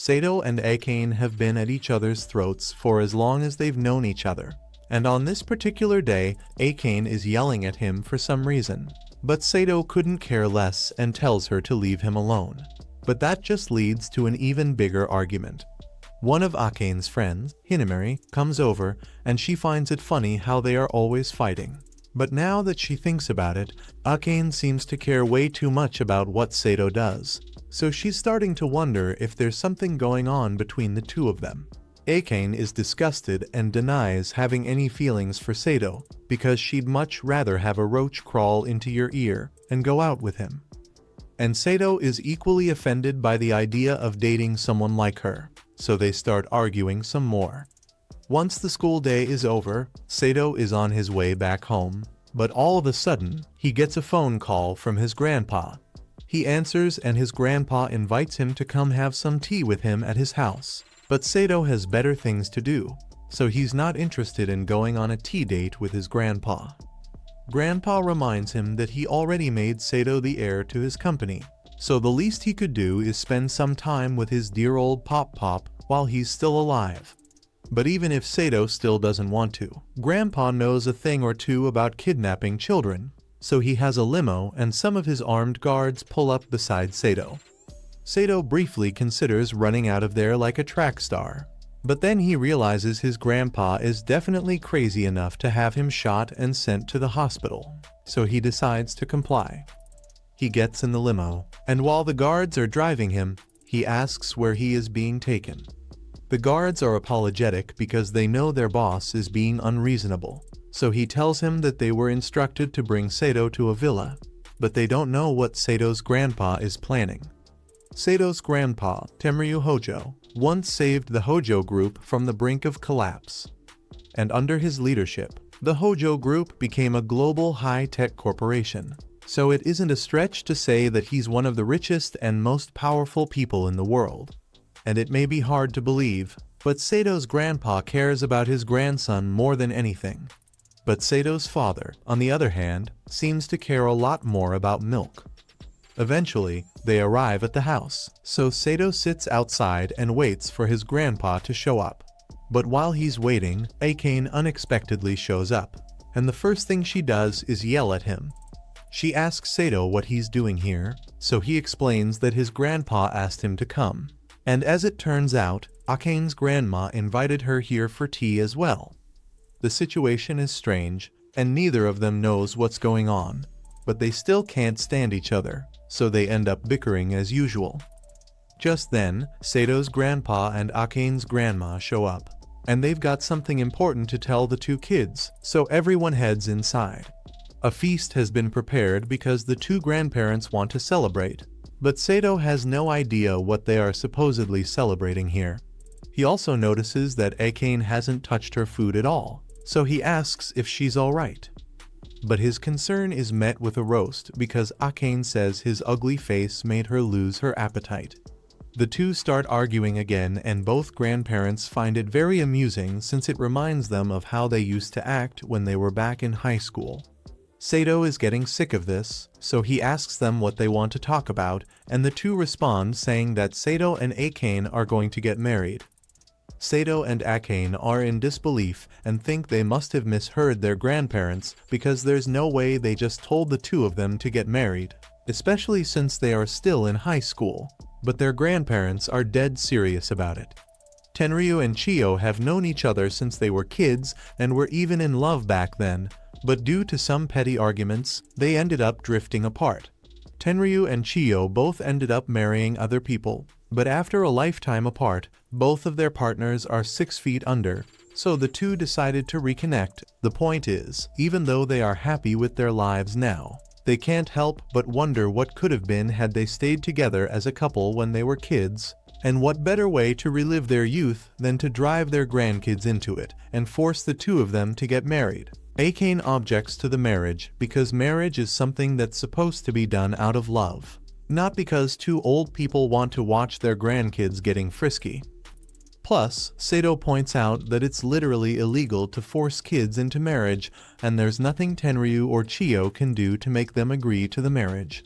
Sato and Akane have been at each other's throats for as long as they've known each other. And on this particular day, Akane is yelling at him for some reason. But Sato couldn't care less and tells her to leave him alone. But that just leads to an even bigger argument. One of Akane's friends, Hinamori, comes over and she finds it funny how they are always fighting. But now that she thinks about it, Akane seems to care way too much about what Sato does. So she's starting to wonder if there's something going on between the two of them. Akane is disgusted and denies having any feelings for Sato because she'd much rather have a roach crawl into your ear and go out with him. And Sato is equally offended by the idea of dating someone like her, so they start arguing some more. Once the school day is over, Sato is on his way back home, but all of a sudden, he gets a phone call from his grandpa. He answers and his grandpa invites him to come have some tea with him at his house. But Sato has better things to do, so he's not interested in going on a tea date with his grandpa. Grandpa reminds him that he already made Sato the heir to his company, so the least he could do is spend some time with his dear old Pop while he's still alive. But even if Sato still doesn't want to, Grandpa knows a thing or two about kidnapping children, so he has a limo and some of his armed guards pull up beside Sato. Sato briefly considers running out of there like a track star, but then he realizes his grandpa is definitely crazy enough to have him shot and sent to the hospital, so he decides to comply. He gets in the limo, and while the guards are driving him, he asks where he is being taken. The guards are apologetic because they know their boss is being unreasonable, so he tells him that they were instructed to bring Sato to a villa, but they don't know what Sato's grandpa is planning. Sato's grandpa, Tenryu Hojo, once saved the Hojo group from the brink of collapse. And under his leadership, the Hojo group became a global high-tech corporation. So it isn't a stretch to say that he's one of the richest and most powerful people in the world. And it may be hard to believe, but Sato's grandpa cares about his grandson more than anything. But Sato's father, on the other hand, seems to care a lot more about milk. Eventually, they arrive at the house, so Sato sits outside and waits for his grandpa to show up. But while he's waiting, Akane unexpectedly shows up, and the first thing she does is yell at him. She asks Sato what he's doing here, so he explains that his grandpa asked him to come. And as it turns out, Akane's grandma invited her here for tea as well. The situation is strange, and neither of them knows what's going on, but they still can't stand each other, so they end up bickering as usual. Just then, Sato's grandpa and Akane's grandma show up, and they've got something important to tell the two kids, so everyone heads inside. A feast has been prepared because the two grandparents want to celebrate, but Sato has no idea what they are supposedly celebrating here. He also notices that Akane hasn't touched her food at all, so he asks if she's alright. But his concern is met with a roast because Akane says his ugly face made her lose her appetite. The two start arguing again and both grandparents find it very amusing since it reminds them of how they used to act when they were back in high school. Sato is getting sick of this, so he asks them what they want to talk about, and the two respond saying that Sato and Akane are going to get married. Sato and Akane are in disbelief and think they must have misheard their grandparents because there's no way they just told the two of them to get married, especially since they are still in high school. But their grandparents are dead serious about it. Tenryu and Chiyo have known each other since they were kids and were even in love back then, but due to some petty arguments, they ended up drifting apart. Tenryu and Chiyo both ended up marrying other people, but after a lifetime apart, both of their partners are 6 feet under, so the two decided to reconnect. The point is, even though they are happy with their lives now, they can't help but wonder what could have been had they stayed together as a couple when they were kids, and what better way to relive their youth than to drive their grandkids into it and force the two of them to get married. Akane objects to the marriage because marriage is something that's supposed to be done out of love, not because two old people want to watch their grandkids getting frisky. Plus, Sato points out that it's literally illegal to force kids into marriage, and there's nothing Tenryu or Chiyo can do to make them agree to the marriage.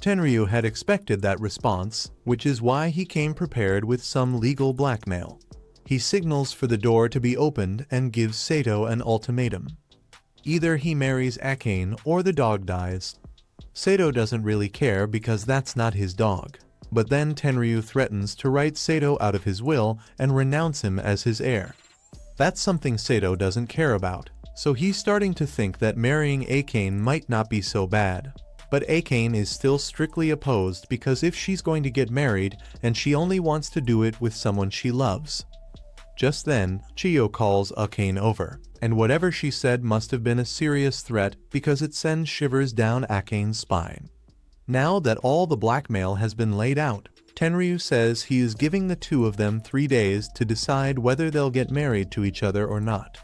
Tenryu had expected that response, which is why he came prepared with some legal blackmail. He signals for the door to be opened and gives Sato an ultimatum. Either he marries Akane or the dog dies. Sato doesn't really care because that's not his dog. But then Tenryu threatens to write Sato out of his will and renounce him as his heir. That's something Sato doesn't care about, so he's starting to think that marrying Akane might not be so bad. But Akane is still strictly opposed because if she's going to get married, and she only wants to do it with someone she loves. Just then, Chiyo calls Akane over, and whatever she said must have been a serious threat because it sends shivers down Akane's spine. Now that all the blackmail has been laid out, Tenryu says he is giving the two of them 3 days to decide whether they'll get married to each other or not.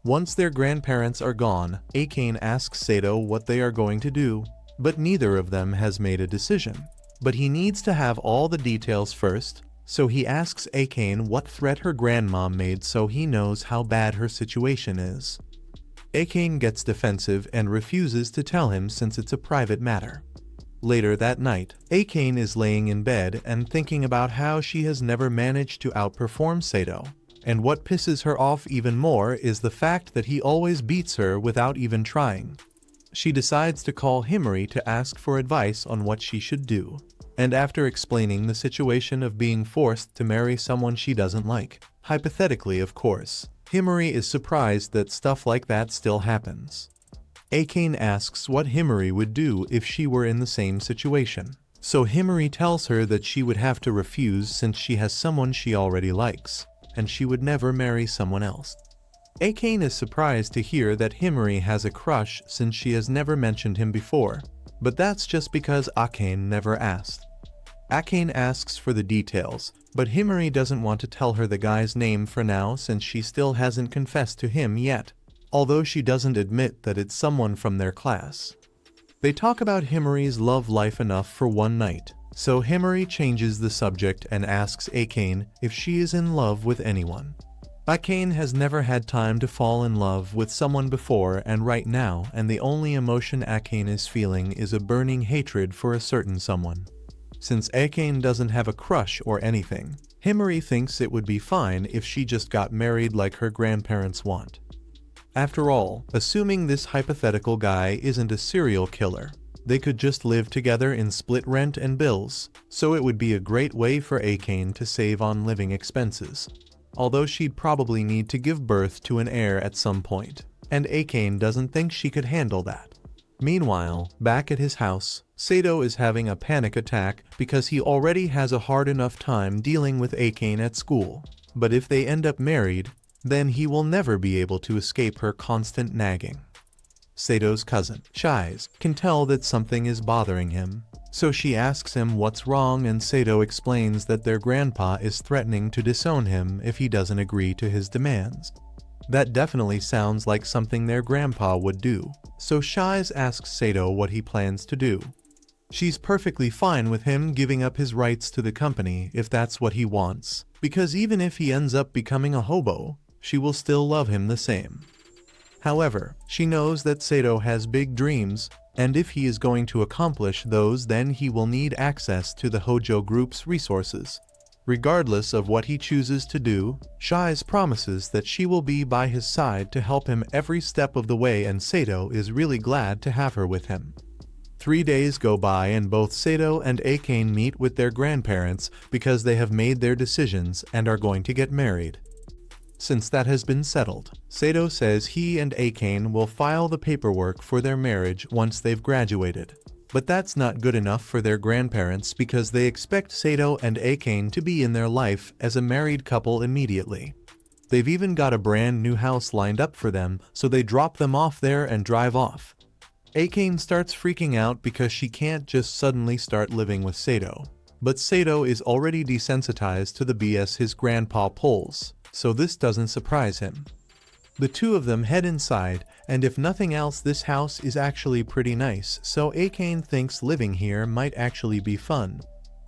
Once their grandparents are gone, Akane asks Sato what they are going to do, but neither of them has made a decision. But he needs to have all the details first, so he asks Akane what threat her grandma made so he knows how bad her situation is. Akane gets defensive and refuses to tell him since it's a private matter. Later that night, Akane is laying in bed and thinking about how she has never managed to outperform Sato. And what pisses her off even more is the fact that he always beats her without even trying. She decides to call Himari to ask for advice on what she should do. And after explaining the situation of being forced to marry someone she doesn't like, hypothetically of course, Himari is surprised that stuff like that still happens. Akane asks what Himari would do if she were in the same situation. So Himari tells her that she would have to refuse since she has someone she already likes, and she would never marry someone else. Akane is surprised to hear that Himari has a crush since she has never mentioned him before, but that's just because Akane never asked. Akane asks for the details, but Himari doesn't want to tell her the guy's name for now since she still hasn't confessed to him yet, although she doesn't admit that it's someone from their class. They talk about Himari's love life enough for one night, so Himari changes the subject and asks Akane if she is in love with anyone. Akane has never had time to fall in love with someone before and right now, and the only emotion Akane is feeling is a burning hatred for a certain someone. Since Akane doesn't have a crush or anything, Himari thinks it would be fine if she just got married like her grandparents want. After all, assuming this hypothetical guy isn't a serial killer, they could just live together in split rent and bills, so it would be a great way for Akane to save on living expenses. Although she'd probably need to give birth to an heir at some point, and Akane doesn't think she could handle that. Meanwhile, back at his house, Sato is having a panic attack because he already has a hard enough time dealing with Akane at school. But if they end up married, then he will never be able to escape her constant nagging. Sato's cousin, Shize, can tell that something is bothering him, so she asks him what's wrong and Sato explains that their grandpa is threatening to disown him if he doesn't agree to his demands. That definitely sounds like something their grandpa would do, so Shize asks Sato what he plans to do. She's perfectly fine with him giving up his rights to the company if that's what he wants, because even if he ends up becoming a hobo, she will still love him the same. However, she knows that Sato has big dreams, and if he is going to accomplish those, then he will need access to the Hojo Group's resources. Regardless of what he chooses to do, Shize promises that she will be by his side to help him every step of the way, and Sato is really glad to have her with him. 3 days go by and both Sato and Akane meet with their grandparents because they have made their decisions and are going to get married. Since that has been settled, Sato says he and Akane will file the paperwork for their marriage once they've graduated. But that's not good enough for their grandparents because they expect Sato and Akane to be in their life as a married couple immediately. They've even got a brand new house lined up for them, so they drop them off there and drive off. Akane starts freaking out because she can't just suddenly start living with Sato. But Sato is already desensitized to the BS his grandpa pulls, so this doesn't surprise him. The two of them head inside, and if nothing else, this house is actually pretty nice, so Akane thinks living here might actually be fun.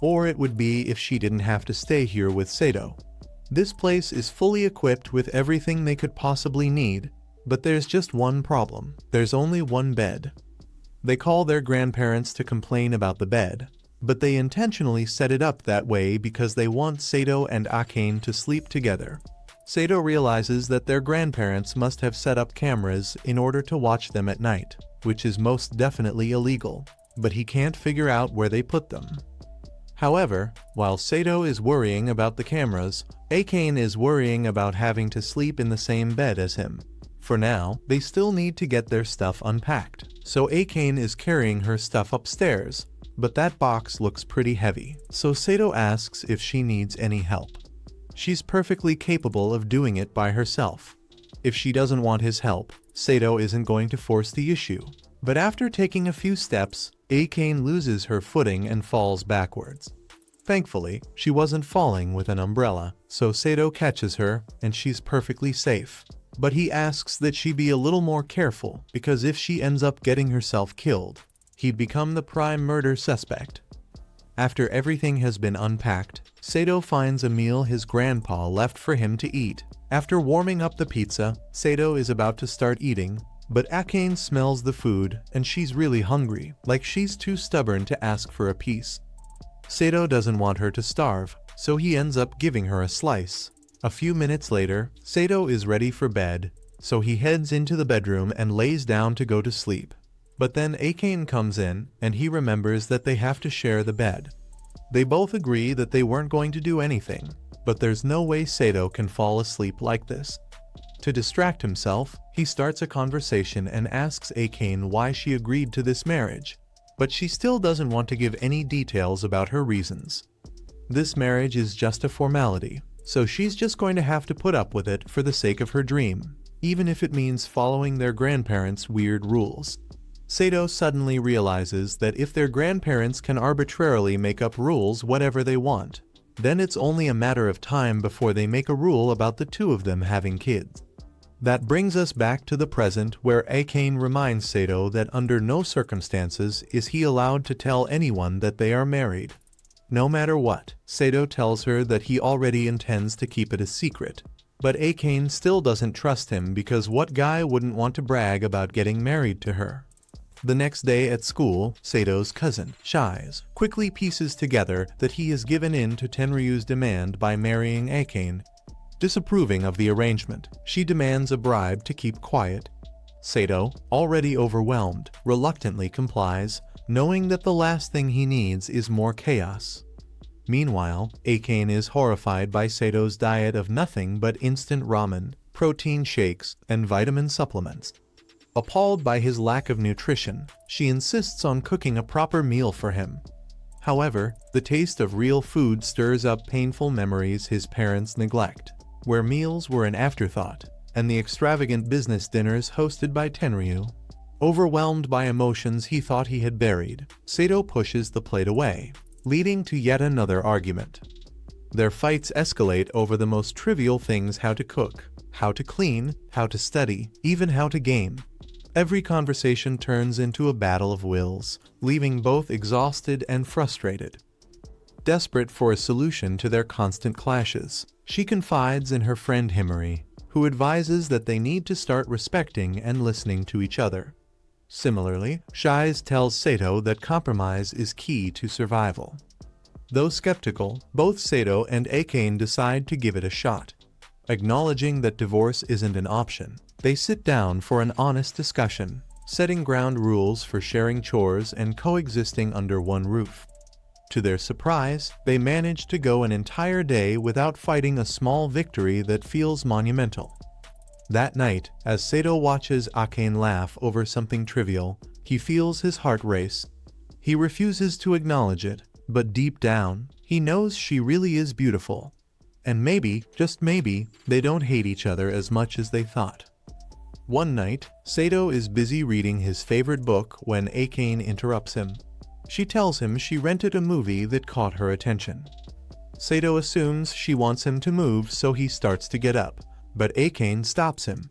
Or it would be if she didn't have to stay here with Sato. This place is fully equipped with everything they could possibly need, but there's just one problem. There's only one bed. They call their grandparents to complain about the bed, but they intentionally set it up that way because they want Sato and Akane to sleep together. Sato realizes that their grandparents must have set up cameras in order to watch them at night, which is most definitely illegal, but he can't figure out where they put them. However, while Sato is worrying about the cameras, Akane is worrying about having to sleep in the same bed as him. For now, they still need to get their stuff unpacked, so Akane is carrying her stuff upstairs, but that box looks pretty heavy, so Sato asks if she needs any help. She's perfectly capable of doing it by herself. If she doesn't want his help, Sato isn't going to force the issue. But after taking a few steps, Akane loses her footing and falls backwards. Thankfully, she wasn't falling with an umbrella, so Sato catches her and she's perfectly safe. But he asks that she be a little more careful because if she ends up getting herself killed, he'd become the prime murder suspect. After everything has been unpacked, Sato finds a meal his grandpa left for him to eat. After warming up the pizza, Sato is about to start eating, but Akane smells the food and she's really hungry, like she's too stubborn to ask for a piece. Sato doesn't want her to starve, so he ends up giving her a slice. A few minutes later, Sato is ready for bed, so he heads into the bedroom and lays down to go to sleep. But then Akane comes in, and he remembers that they have to share the bed. They both agree that they weren't going to do anything, but there's no way Sato can fall asleep like this. To distract himself, he starts a conversation and asks Akane why she agreed to this marriage, but she still doesn't want to give any details about her reasons. This marriage is just a formality, so she's just going to have to put up with it for the sake of her dream, even if it means following their grandparents' weird rules. Sato suddenly realizes that if their grandparents can arbitrarily make up rules whatever they want, then it's only a matter of time before they make a rule about the two of them having kids. That brings us back to the present, where Akane reminds Sato that under no circumstances is he allowed to tell anyone that they are married. No matter what, Sato tells her that he already intends to keep it a secret, but Akane still doesn't trust him because what guy wouldn't want to brag about getting married to her? The next day at school, Sato's cousin, Shize, quickly pieces together that he has given in to Tenryu's demand by marrying Akane. Disapproving of the arrangement, she demands a bribe to keep quiet. Sato, already overwhelmed, reluctantly complies, knowing that the last thing he needs is more chaos. Meanwhile, Akane is horrified by Sato's diet of nothing but instant ramen, protein shakes, and vitamin supplements. Appalled by his lack of nutrition, she insists on cooking a proper meal for him. However, the taste of real food stirs up painful memories his parents neglect, where meals were an afterthought, and the extravagant business dinners hosted by Tenryu. Overwhelmed by emotions he thought he had buried, Sato pushes the plate away, leading to yet another argument. Their fights escalate over the most trivial things: how to cook, how to clean, how to study, even how to game. Every conversation turns into a battle of wills, leaving both exhausted and frustrated. Desperate for a solution to their constant clashes, she confides in her friend Himari, who advises that they need to start respecting and listening to each other. Similarly, Shize tells Sato that compromise is key to survival. Though skeptical, both Sato and Akane decide to give it a shot. Acknowledging that divorce isn't an option, they sit down for an honest discussion, setting ground rules for sharing chores and coexisting under one roof. To their surprise, they manage to go an entire day without fighting, a small victory that feels monumental. That night, as Sato watches Akane laugh over something trivial, he feels his heart race. He refuses to acknowledge it, but deep down, he knows she really is beautiful. And maybe, just maybe, they don't hate each other as much as they thought. One night, Sato is busy reading his favorite book when Akane interrupts him. She tells him she rented a movie that caught her attention. Sato assumes she wants him to move, so he starts to get up, but Akane stops him.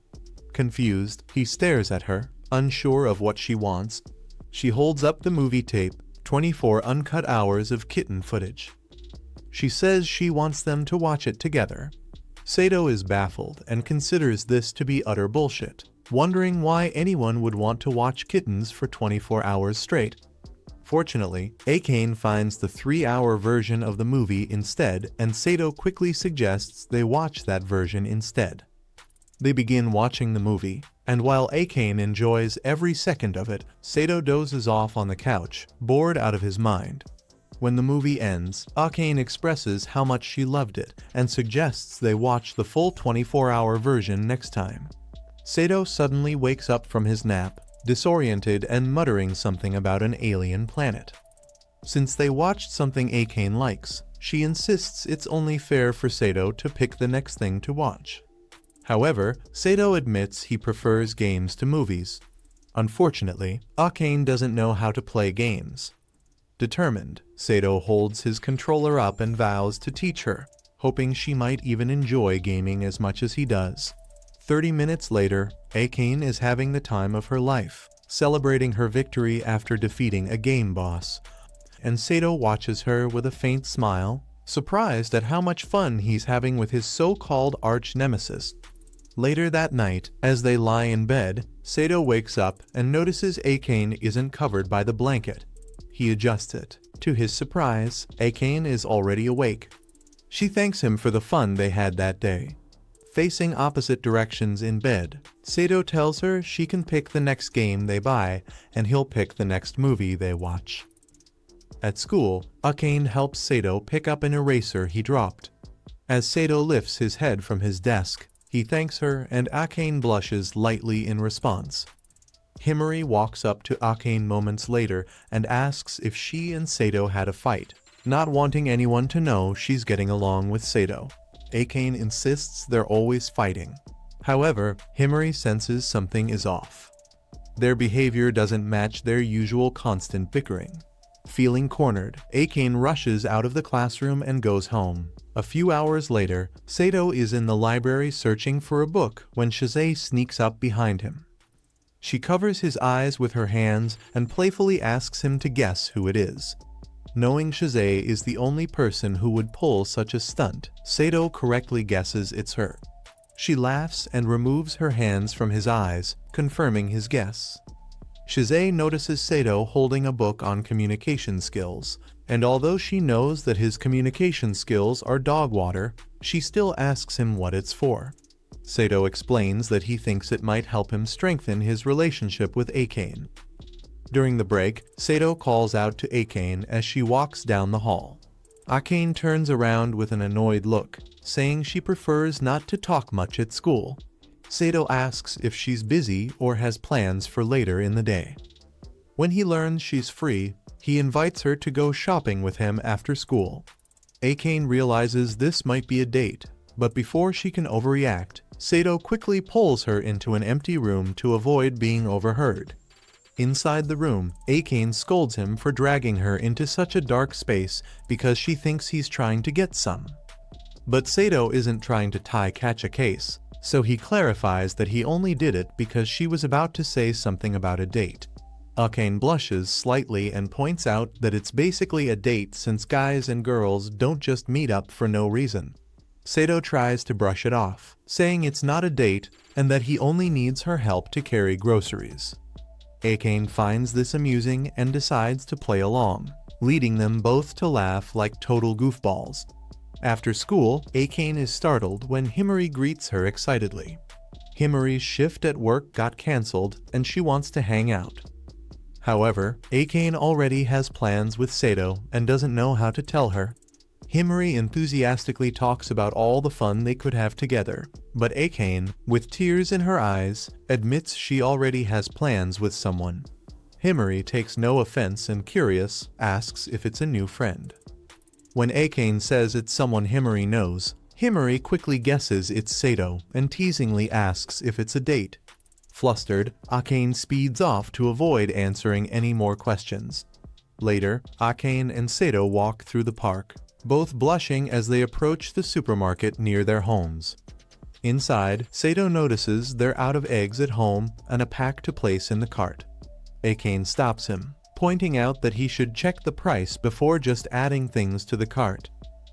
Confused, he stares at her, unsure of what she wants. She holds up the movie tape, 24 uncut hours of kitten footage. She says she wants them to watch it together. Sato is baffled and considers this to be utter bullshit, wondering why anyone would want to watch kittens for 24 hours straight. Fortunately, Akane finds the 3-hour version of the movie instead, and Sato quickly suggests they watch that version instead. They begin watching the movie, and while Akane enjoys every second of it, Sato dozes off on the couch, bored out of his mind. When the movie ends, Akane expresses how much she loved it and suggests they watch the full 24-hour version next time. Sato suddenly wakes up from his nap, disoriented and muttering something about an alien planet. Since they watched something Akane likes, she insists it's only fair for Sato to pick the next thing to watch. However, Sato admits he prefers games to movies. Unfortunately, Akane doesn't know how to play games. Determined, Sato holds his controller up and vows to teach her, hoping she might even enjoy gaming as much as he does. 30 minutes later, Akane is having the time of her life, celebrating her victory after defeating a game boss. And Sato watches her with a faint smile, surprised at how much fun he's having with his so-called arch-nemesis. Later that night, as they lie in bed, Sato wakes up and notices Akane isn't covered by the blanket. He adjusts it. To his surprise, Akane is already awake. She thanks him for the fun they had that day. Facing opposite directions in bed, Sato tells her she can pick the next game they buy, and he'll pick the next movie they watch. At school, Akane helps Sato pick up an eraser he dropped. As Sato lifts his head from his desk, he thanks her and Akane blushes lightly in response. Himari walks up to Akane moments later and asks if she and Sato had a fight, not wanting anyone to know she's getting along with Sato. Akane insists they're always fighting. However, Himari senses something is off. Their behavior doesn't match their usual constant bickering. Feeling cornered, Akane rushes out of the classroom and goes home. A few hours later, Sato is in the library searching for a book when Shizue sneaks up behind him. She covers his eyes with her hands and playfully asks him to guess who it is. Knowing Shizue is the only person who would pull such a stunt, Sato correctly guesses it's her. She laughs and removes her hands from his eyes, confirming his guess. Shizue notices Sato holding a book on communication skills, and although she knows that his communication skills are dog water, she still asks him what it's for. Sato explains that he thinks it might help him strengthen his relationship with Akane. During the break, Sato calls out to Akane as she walks down the hall. Akane turns around with an annoyed look, saying she prefers not to talk much at school. Sato asks if she's busy or has plans for later in the day. When he learns she's free, he invites her to go shopping with him after school. Akane realizes this might be a date, but before she can overreact, Sato quickly pulls her into an empty room to avoid being overheard. Inside the room, Akane scolds him for dragging her into such a dark space because she thinks he's trying to get some. But Sato isn't trying to catch a case, so he clarifies that he only did it because she was about to say something about a date. Akane blushes slightly and points out that it's basically a date since guys and girls don't just meet up for no reason. Sato tries to brush it off, saying it's not a date and that he only needs her help to carry groceries. Akane finds this amusing and decides to play along, leading them both to laugh like total goofballs. After school, Akane is startled when Himari greets her excitedly. Himari's shift at work got cancelled and she wants to hang out. However, Akane already has plans with Sato and doesn't know how to tell her. Himari enthusiastically talks about all the fun they could have together, but Akane, with tears in her eyes, admits she already has plans with someone. Himari takes no offense and, curious, asks if it's a new friend. When Akane says it's someone Himari knows, Himari quickly guesses it's Sato and teasingly asks if it's a date. Flustered, Akane speeds off to avoid answering any more questions. Later, Akane and Sato walk through the park, both blushing as they approach the supermarket near their homes. Inside, Sato notices they're out of eggs at home and a pack to place in the cart. Akane stops him, pointing out that he should check the price before just adding things to the cart.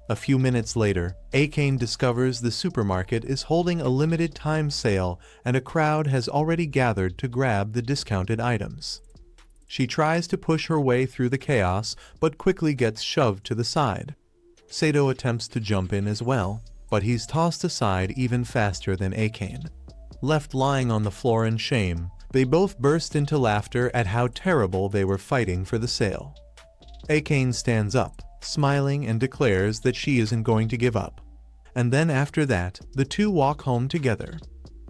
A few minutes later, Akane discovers the supermarket is holding a limited time sale and a crowd has already gathered to grab the discounted items. She tries to push her way through the chaos, but quickly gets shoved to the side. Sato attempts to jump in as well, but he's tossed aside even faster than Akane. Left lying on the floor in shame, they both burst into laughter at how terrible they were fighting for the sale. Akane stands up, smiling, and declares that she isn't going to give up. And then after that, the two walk home together.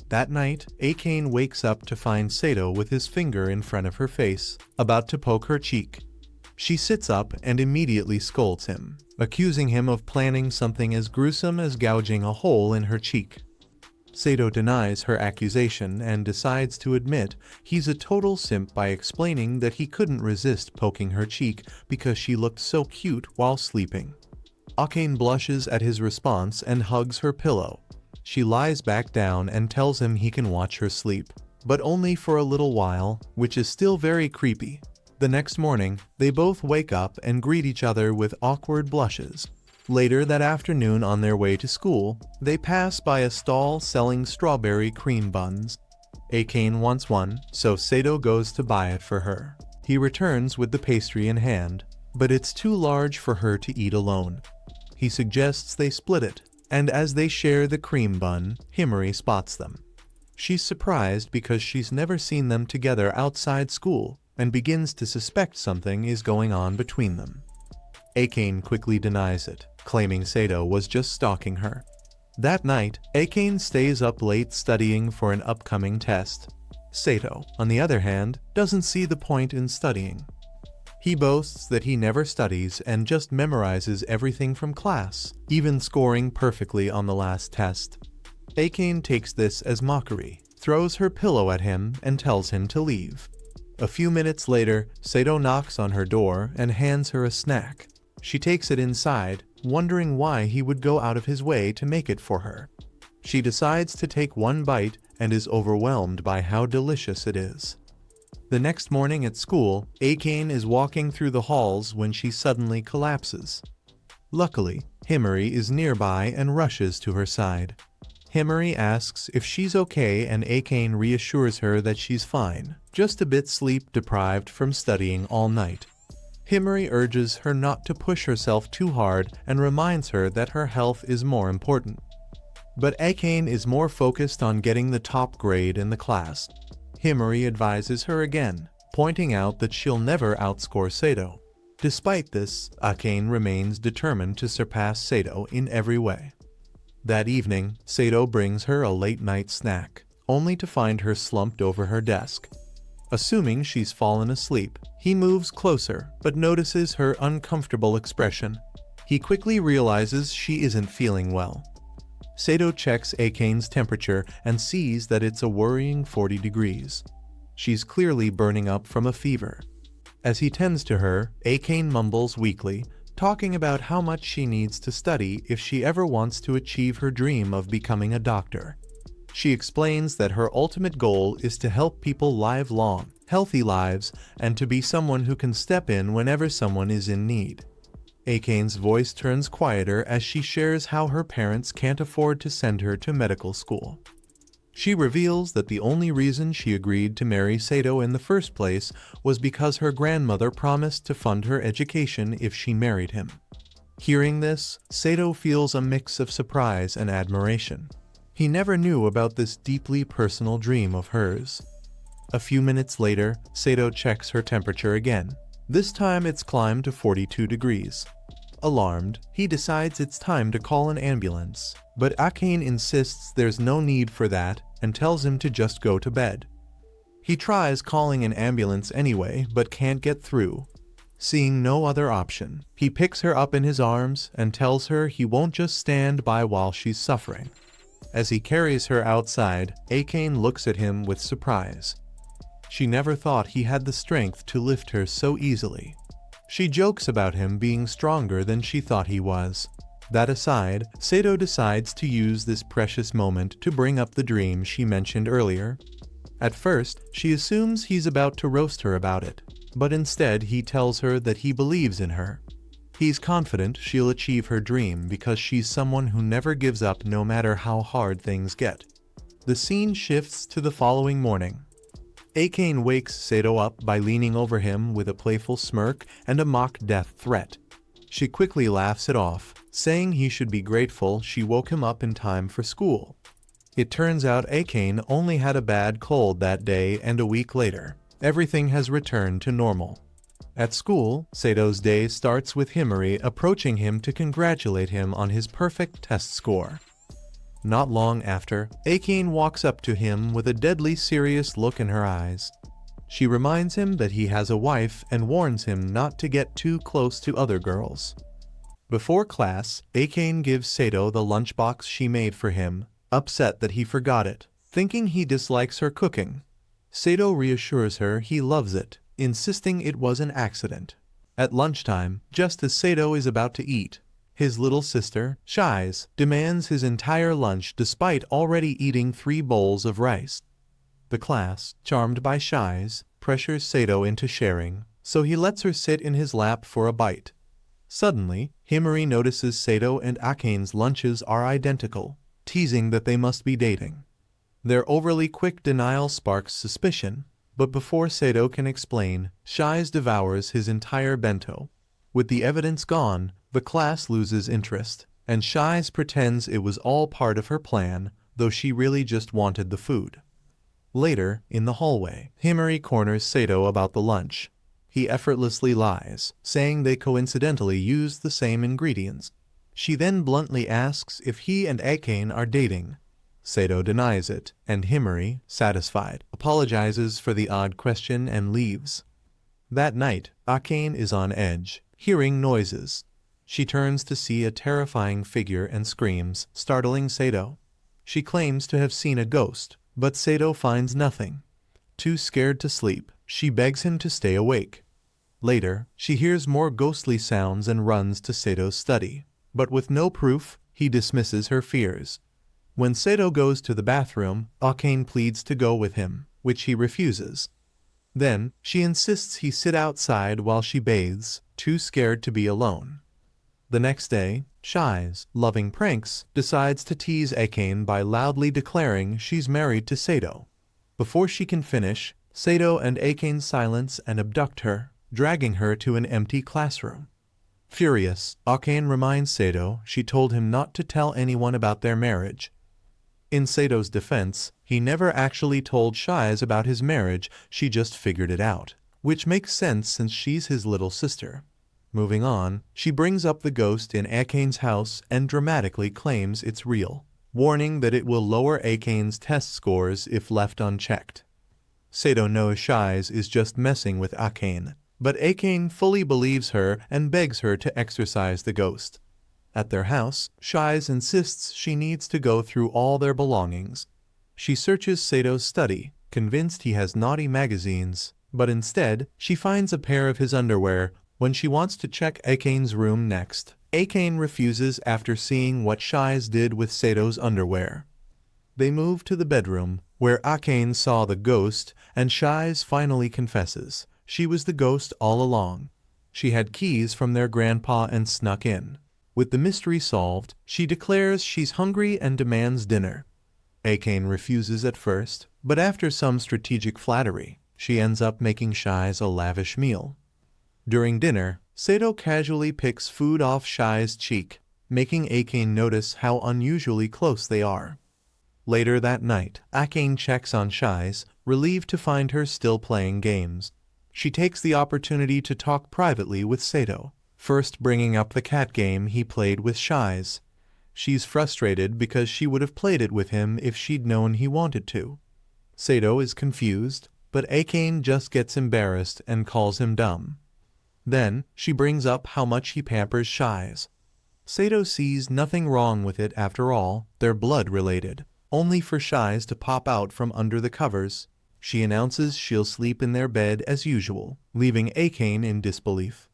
That night, Akane wakes up to find Sato with his finger in front of her face, about to poke her cheek. She sits up and immediately scolds him, accusing him of planning something as gruesome as gouging a hole in her cheek. Sato denies her accusation and decides to admit he's a total simp by explaining that he couldn't resist poking her cheek because she looked so cute while sleeping. Akane blushes at his response and hugs her pillow. She lies back down and tells him he can watch her sleep, but only for a little while, which is still very creepy. The next morning, they both wake up and greet each other with awkward blushes. Later that afternoon, on their way to school, they pass by a stall selling strawberry cream buns. Akane wants one, so Sato goes to buy it for her. He returns with the pastry in hand, but it's too large for her to eat alone. He suggests they split it, and as they share the cream bun, Himari spots them. She's surprised because she's never seen them together outside school, and begins to suspect something is going on between them. Akane quickly denies it, claiming Sato was just stalking her. That night, Akane stays up late studying for an upcoming test. Sato, on the other hand, doesn't see the point in studying. He boasts that he never studies and just memorizes everything from class, even scoring perfectly on the last test. Akane takes this as mockery, throws her pillow at him, and tells him to leave. A few minutes later, Sato knocks on her door and hands her a snack. She takes it inside, wondering why he would go out of his way to make it for her. She decides to take one bite and is overwhelmed by how delicious it is. The next morning at school, Akane is walking through the halls when she suddenly collapses. Luckily, Himari is nearby and rushes to her side. Himari asks if she's okay and Akane reassures her that she's fine, just a bit sleep-deprived from studying all night. Himari urges her not to push herself too hard and reminds her that her health is more important. But Akane is more focused on getting the top grade in the class. Himari advises her again, pointing out that she'll never outscore Sato. Despite this, Akane remains determined to surpass Sato in every way. That evening, Sato brings her a late-night snack, only to find her slumped over her desk. Assuming she's fallen asleep, he moves closer, but notices her uncomfortable expression. He quickly realizes she isn't feeling well. Sato checks Akane's temperature and sees that it's a worrying 40 degrees. She's clearly burning up from a fever. As he tends to her, Akane mumbles weakly, talking about how much she needs to study if she ever wants to achieve her dream of becoming a doctor. She explains that her ultimate goal is to help people live long, healthy lives, and to be someone who can step in whenever someone is in need. Akane's voice turns quieter as she shares how her parents can't afford to send her to medical school. She reveals that the only reason she agreed to marry Sato in the first place was because her grandmother promised to fund her education if she married him. Hearing this, Sato feels a mix of surprise and admiration. He never knew about this deeply personal dream of hers. A few minutes later, Sato checks her temperature again. This time it's climbed to 42 degrees. Alarmed, he decides it's time to call an ambulance, but Akane insists there's no need for that and tells him to just go to bed. He tries calling an ambulance anyway, but can't get through. Seeing no other option, he picks her up in his arms and tells her he won't just stand by while she's suffering. As he carries her outside, Akane looks at him with surprise. She never thought he had the strength to lift her so easily. She jokes about him being stronger than she thought he was. That aside, Sato decides to use this precious moment to bring up the dream she mentioned earlier. At first, she assumes he's about to roast her about it, but instead he tells her that he believes in her. He's confident she'll achieve her dream because she's someone who never gives up no matter how hard things get. The scene shifts to the following morning. Akane wakes Sato up by leaning over him with a playful smirk and a mock death threat. She quickly laughs it off, saying he should be grateful she woke him up in time for school. It turns out Akane only had a bad cold that day, and a week later, everything has returned to normal. At school, Sato's day starts with Himari approaching him to congratulate him on his perfect test score. Not long after, Akane walks up to him with a deadly serious look in her eyes. She reminds him that he has a wife and warns him not to get too close to other girls. Before class, Akane gives Sato the lunchbox she made for him, upset that he forgot it, thinking he dislikes her cooking. Sato reassures her he loves it, insisting it was an accident. At lunchtime, just as Sato is about to eat, his little sister, Shize, demands his entire lunch despite already eating 3 bowls of rice. The class, charmed by Shize, pressures Sato into sharing, so he lets her sit in his lap for a bite. Suddenly, Himari notices Sato and Akane's lunches are identical, teasing that they must be dating. Their overly quick denial sparks suspicion, but before Sato can explain, Shize devours his entire bento. With the evidence gone, the class loses interest, and Shize pretends it was all part of her plan, though she really just wanted the food. Later, in the hallway, Himari corners Sato about the lunch. He effortlessly lies, saying they coincidentally used the same ingredients. She then bluntly asks if he and Akane are dating. Sato denies it, and Himari, satisfied, apologizes for the odd question and leaves. That night, Akane is on edge, hearing noises. She turns to see a terrifying figure and screams, startling Sato. She claims to have seen a ghost, but Sato finds nothing. Too scared to sleep, she begs him to stay awake. Later, she hears more ghostly sounds and runs to Sato's study. But with no proof, he dismisses her fears. When Sato goes to the bathroom, Akane pleads to go with him, which he refuses. Then, she insists he sit outside while she bathes, too scared to be alone. The next day, Shize, loving pranks, decides to tease Akane by loudly declaring she's married to Sato. Before she can finish, Sato and Akane silence and abduct her, dragging her to an empty classroom. Furious, Akane reminds Sato she told him not to tell anyone about their marriage. In Sato's defense, he never actually told Shize about his marriage, she just figured it out, which makes sense since she's his little sister. Moving on, she brings up the ghost in Akane's house and dramatically claims it's real, warning that it will lower Akane's test scores if left unchecked. Sato knows Shize is just messing with Akane, but Akane fully believes her and begs her to exorcise the ghost. At their house, Shize insists she needs to go through all their belongings. She searches Sato's study, convinced he has naughty magazines, but instead, she finds a pair of his underwear. When she wants to check Akane's room next, Akane refuses after seeing what Shize did with Sato's underwear. They move to the bedroom, where Akane saw the ghost, and Shize finally confesses she was the ghost all along. She had keys from their grandpa and snuck in. With the mystery solved, she declares she's hungry and demands dinner. Akane refuses at first, but after some strategic flattery, she ends up making Shize a lavish meal. During dinner, Sato casually picks food off Shize's cheek, making Akane notice how unusually close they are. Later that night, Akane checks on Shize, relieved to find her still playing games. She takes the opportunity to talk privately with Sato, first bringing up the cat game he played with Shize. She's frustrated because she would have played it with him if she'd known he wanted to. Sato is confused, but Akane just gets embarrassed and calls him dumb. Then, she brings up how much he pampers Shize. Sato sees nothing wrong with it after all, they're blood-related, only for Shize to pop out from under the covers. She announces she'll sleep in their bed as usual, leaving Akane in disbelief.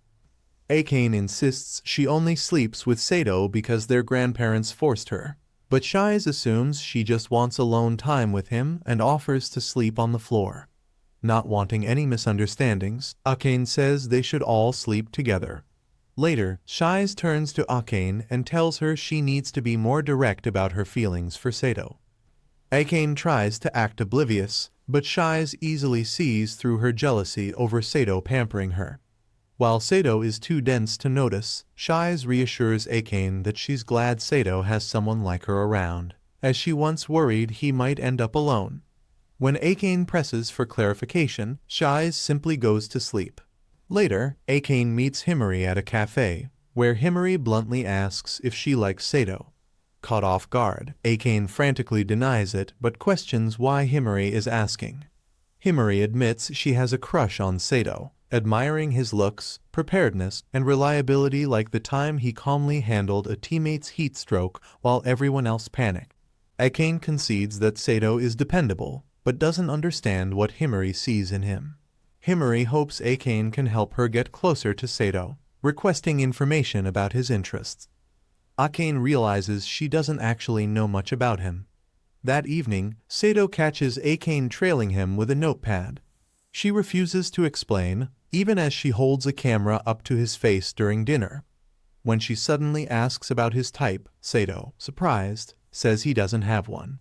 Akane insists she only sleeps with Sato because their grandparents forced her, but Shize assumes she just wants alone time with him and offers to sleep on the floor. Not wanting any misunderstandings, Akane says they should all sleep together. Later, Shize turns to Akane and tells her she needs to be more direct about her feelings for Sato. Akane tries to act oblivious, but Shize easily sees through her jealousy over Sato pampering her. While Sato is too dense to notice, Shize reassures Akane that she's glad Sato has someone like her around, as she once worried he might end up alone. When Akane presses for clarification, Shize simply goes to sleep. Later, Akane meets Himari at a cafe, where Himari bluntly asks if she likes Sato. Caught off guard, Akane frantically denies it but questions why Himari is asking. Himari admits she has a crush on Sato, admiring his looks, preparedness, and reliability like the time he calmly handled a teammate's heat stroke while everyone else panicked. Akane concedes that Sato is dependable, but doesn't understand what Himari sees in him. Himari hopes Akane can help her get closer to Sato, requesting information about his interests. Akane realizes she doesn't actually know much about him. That evening, Sato catches Akane trailing him with a notepad. She refuses to explain, even as she holds a camera up to his face during dinner. When she suddenly asks about his type, Sato, surprised, says he doesn't have one.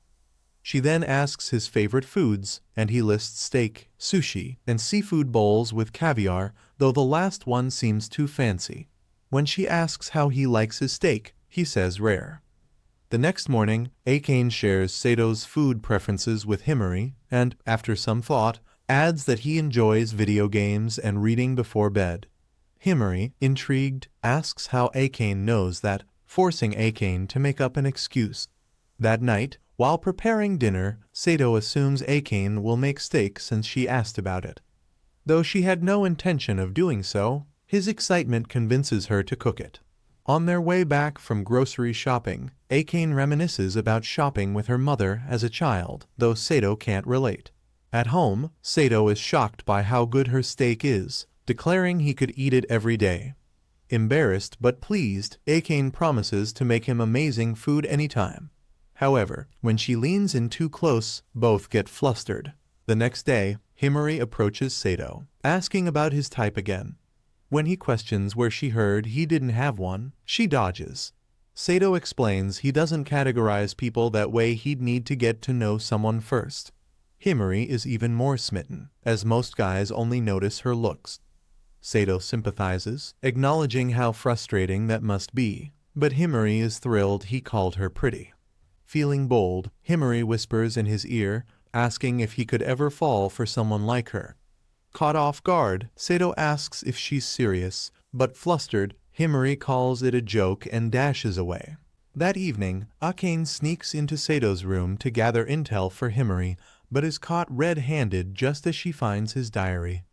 She then asks his favorite foods, and he lists steak, sushi, and seafood bowls with caviar, though the last one seems too fancy. When she asks how he likes his steak, he says rare. The next morning, Akane shares Sato's food preferences with Himari, and, after some thought, adds that he enjoys video games and reading before bed. Himari, intrigued, asks how Akane knows that, forcing Akane to make up an excuse. That night, while preparing dinner, Sato assumes Akane will make steak since she asked about it. Though she had no intention of doing so, his excitement convinces her to cook it. On their way back from grocery shopping, Akane reminisces about shopping with her mother as a child, though Sato can't relate. At home, Sato is shocked by how good her steak is, declaring he could eat it every day. Embarrassed but pleased, Akane promises to make him amazing food anytime. However, when she leans in too close, both get flustered. The next day, Himari approaches Sato, asking about his type again. When he questions where she heard he didn't have one, she dodges. Sato explains he doesn't categorize people that way, he'd need to get to know someone first. Himari is even more smitten, as most guys only notice her looks. Sato sympathizes, acknowledging how frustrating that must be, but Himari is thrilled he called her pretty. Feeling bold, Himari whispers in his ear, asking if he could ever fall for someone like her. Caught off guard, Sato asks if she's serious, but flustered, Himari calls it a joke and dashes away. That evening, Akane sneaks into Sato's room to gather intel for Himari, but is caught red-handed just as she finds his diary.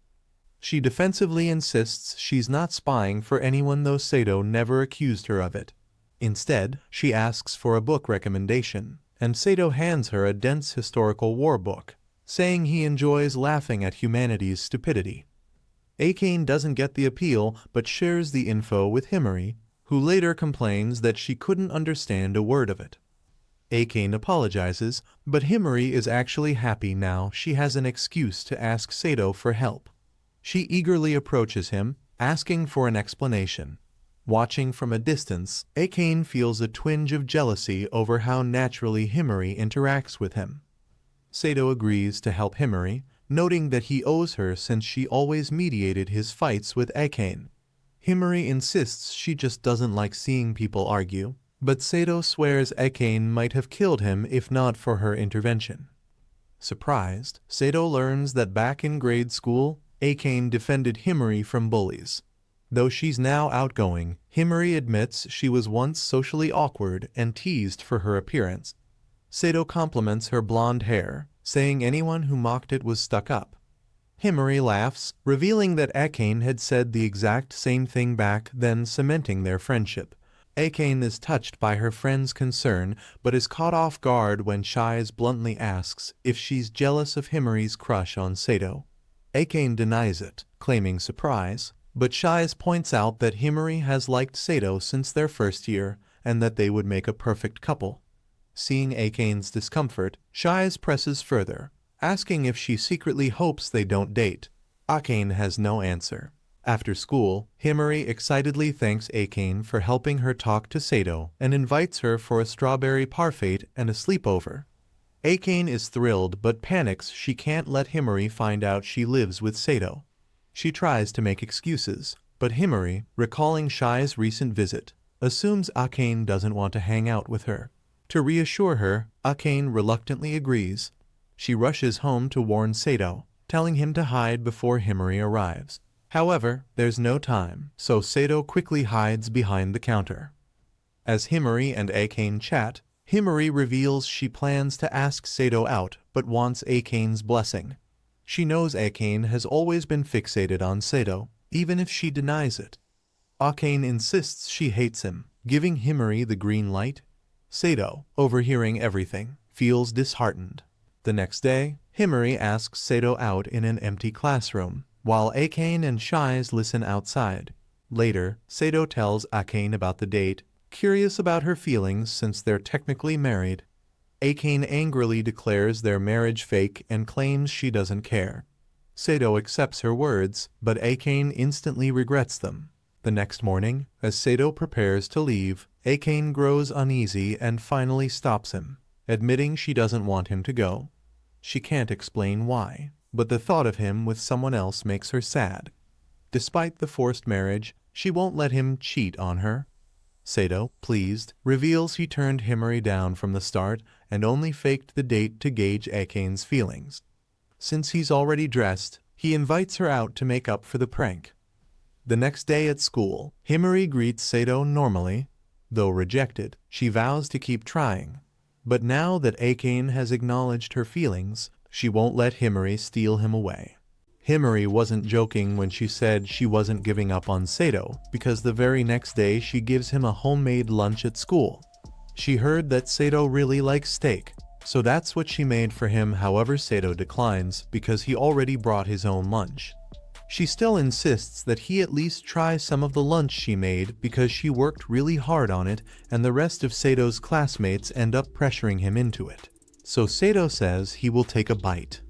She defensively insists she's not spying for anyone, though Sato never accused her of it. Instead, she asks for a book recommendation, and Sato hands her a dense historical war book, saying he enjoys laughing at humanity's stupidity. Akane doesn't get the appeal but shares the info with Himari, who later complains that she couldn't understand a word of it. Akane apologizes, but Himari is actually happy now she has an excuse to ask Sato for help. She eagerly approaches him, asking for an explanation. Watching from a distance, Akane feels a twinge of jealousy over how naturally Himari interacts with him. Sato agrees to help Himari, noting that he owes her since she always mediated his fights with Akane. Himari insists she just doesn't like seeing people argue, but Sato swears Akane might have killed him if not for her intervention. Surprised, Sato learns that back in grade school, Akane defended Himari from bullies. Though she's now outgoing, Himari admits she was once socially awkward and teased for her appearance. Sato compliments her blonde hair, saying anyone who mocked it was stuck up. Himari laughs, revealing that Akane had said the exact same thing back then, cementing their friendship. Akane is touched by her friend's concern, but is caught off guard when Shize bluntly asks if she's jealous of Himari's crush on Sato. Akane denies it, claiming surprise, but Shize points out that Himari has liked Sato since their first year, and that they would make a perfect couple. Seeing Akane's discomfort, Shize presses further, asking if she secretly hopes they don't date. Akane has no answer. After school, Himari excitedly thanks Akane for helping her talk to Sato and invites her for a strawberry parfait and a sleepover. Akane is thrilled but panics she can't let Himari find out she lives with Sato. She tries to make excuses, but Himari, recalling Shai's recent visit, assumes Akane doesn't want to hang out with her. To reassure her, Akane reluctantly agrees. She rushes home to warn Sato, telling him to hide before Himari arrives. However, there's no time, so Sato quickly hides behind the counter. As Himari and Akane chat, Himari reveals she plans to ask Sato out but wants Akane's blessing. She knows Akane has always been fixated on Sato, even if she denies it. Akane insists she hates him, giving Himari the green light. Sato, overhearing everything, feels disheartened. The next day, Himari asks Sato out in an empty classroom, while Akane and Shais listen outside. Later, Sato tells Akane about the date, curious about her feelings since they're technically married. Akane angrily declares their marriage fake and claims she doesn't care. Sato accepts her words, but Akane instantly regrets them. The next morning, as Sato prepares to leave, Akane grows uneasy and finally stops him, admitting she doesn't want him to go. She can't explain why, but the thought of him with someone else makes her sad. Despite the forced marriage, she won't let him cheat on her. Sato, pleased, reveals he turned Himari down from the start and only faked the date to gauge Akane's feelings. Since he's already dressed, he invites her out to make up for the prank. The next day at school, Himari greets Sato normally. Though rejected, she vows to keep trying. But now that Akane has acknowledged her feelings, she won't let Himari steal him away. Himari wasn't joking when she said she wasn't giving up on Sato, because the very next day she gives him a homemade lunch at school. She heard that Sato really likes steak, so that's what she made for him. However, Sato declines because he already brought his own lunch. She still insists that he at least try some of the lunch she made because she worked really hard on it and the rest of Sato's classmates end up pressuring him into it. So Sato says he will take a bite.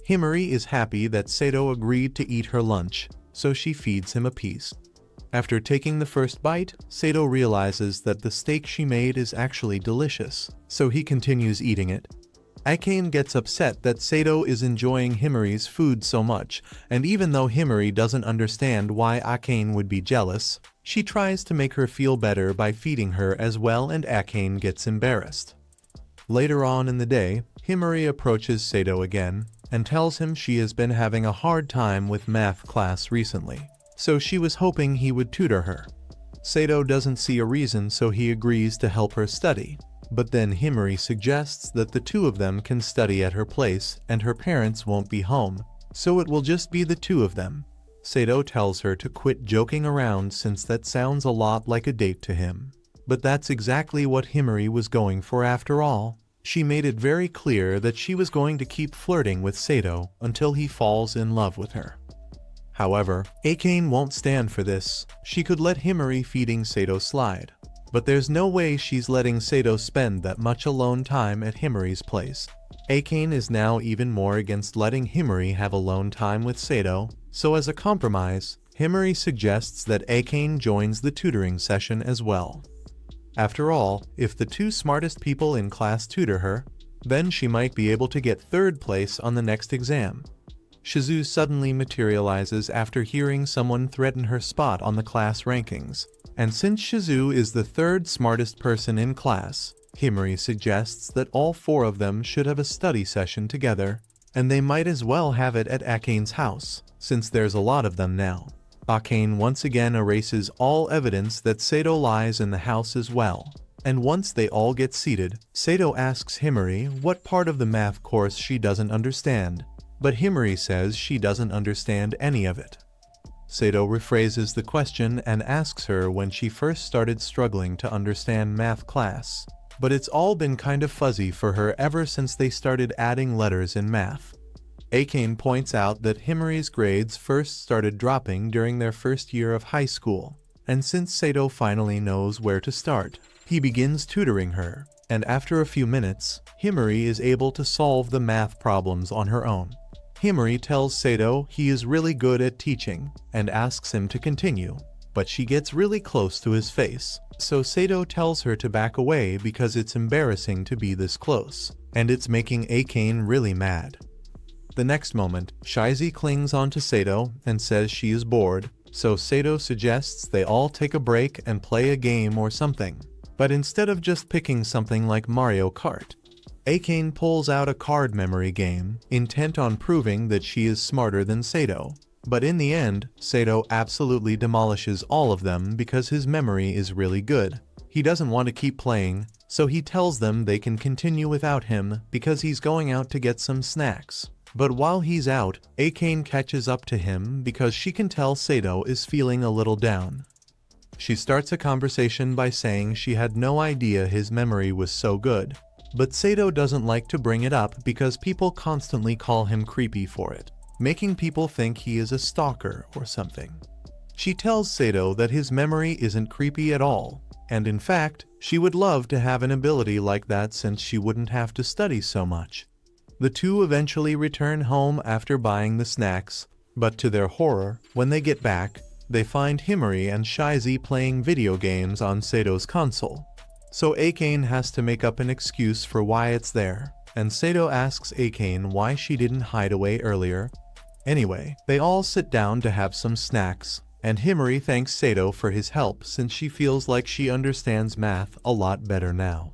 Himari is happy that Sato agreed to eat her lunch, so she feeds him a piece. After taking the first bite, Sato realizes that the steak she made is actually delicious, so he continues eating it. Akane gets upset that Sato is enjoying Himari's food so much, and even though Himari doesn't understand why Akane would be jealous, she tries to make her feel better by feeding her as well, and Akane gets embarrassed. Later on in the day, Himari approaches Sato again and tells him she has been having a hard time with math class recently, so she was hoping he would tutor her. Sato doesn't see a reason, so he agrees to help her study. But then Himari suggests that the two of them can study at her place and her parents won't be home, so it will just be the two of them. Sato tells her to quit joking around since that sounds a lot like a date to him. But that's exactly what Himari was going for after all. She made it very clear that she was going to keep flirting with Sato until he falls in love with her. However, Akane won't stand for this. She could let Himari feeding Sato slide. But there's no way she's letting Sato spend that much alone time at Himari's place. Akane is now even more against letting Himari have alone time with Sato, so as a compromise, Himari suggests that Akane joins the tutoring session as well. After all, if the two smartest people in class tutor her, then she might be able to get third place on the next exam. Shizu suddenly materializes after hearing someone threaten her spot on the class rankings. And since Shizu is the third smartest person in class, Himari suggests that all four of them should have a study session together, and they might as well have it at Akane's house, since there's a lot of them now. Akane once again erases all evidence that Sato lies in the house as well, and once they all get seated, Sato asks Himari what part of the math course she doesn't understand, but Himari says she doesn't understand any of it. Sato rephrases the question and asks her when she first started struggling to understand math class, but it's all been kind of fuzzy for her ever since they started adding letters in math. Akane points out that Himari's grades first started dropping during their first year of high school, and since Sato finally knows where to start, he begins tutoring her, and after a few minutes, Himari is able to solve the math problems on her own. Himari tells Sato he is really good at teaching and asks him to continue, but she gets really close to his face. So Sato tells her to back away because it's embarrassing to be this close, and it's making Akane really mad. The next moment, Shizy clings onto Sato and says she is bored, so Sato suggests they all take a break and play a game or something. But instead of just picking something like Mario Kart, Akane pulls out a card memory game, intent on proving that she is smarter than Sato. But in the end, Sato absolutely demolishes all of them because his memory is really good. He doesn't want to keep playing, so he tells them they can continue without him because he's going out to get some snacks. But while he's out, Akane catches up to him because she can tell Sato is feeling a little down. She starts a conversation by saying she had no idea his memory was so good. But Sato doesn't like to bring it up because people constantly call him creepy for it, making people think he is a stalker or something. She tells Sato that his memory isn't creepy at all, and in fact, she would love to have an ability like that since she wouldn't have to study so much. The two eventually return home after buying the snacks, but to their horror, when they get back, they find Himari and Shizy playing video games on Sato's console. So Akane has to make up an excuse for why it's there, and Sato asks Akane why she didn't hide away earlier. Anyway, they all sit down to have some snacks, and Himari thanks Sato for his help since she feels like she understands math a lot better now.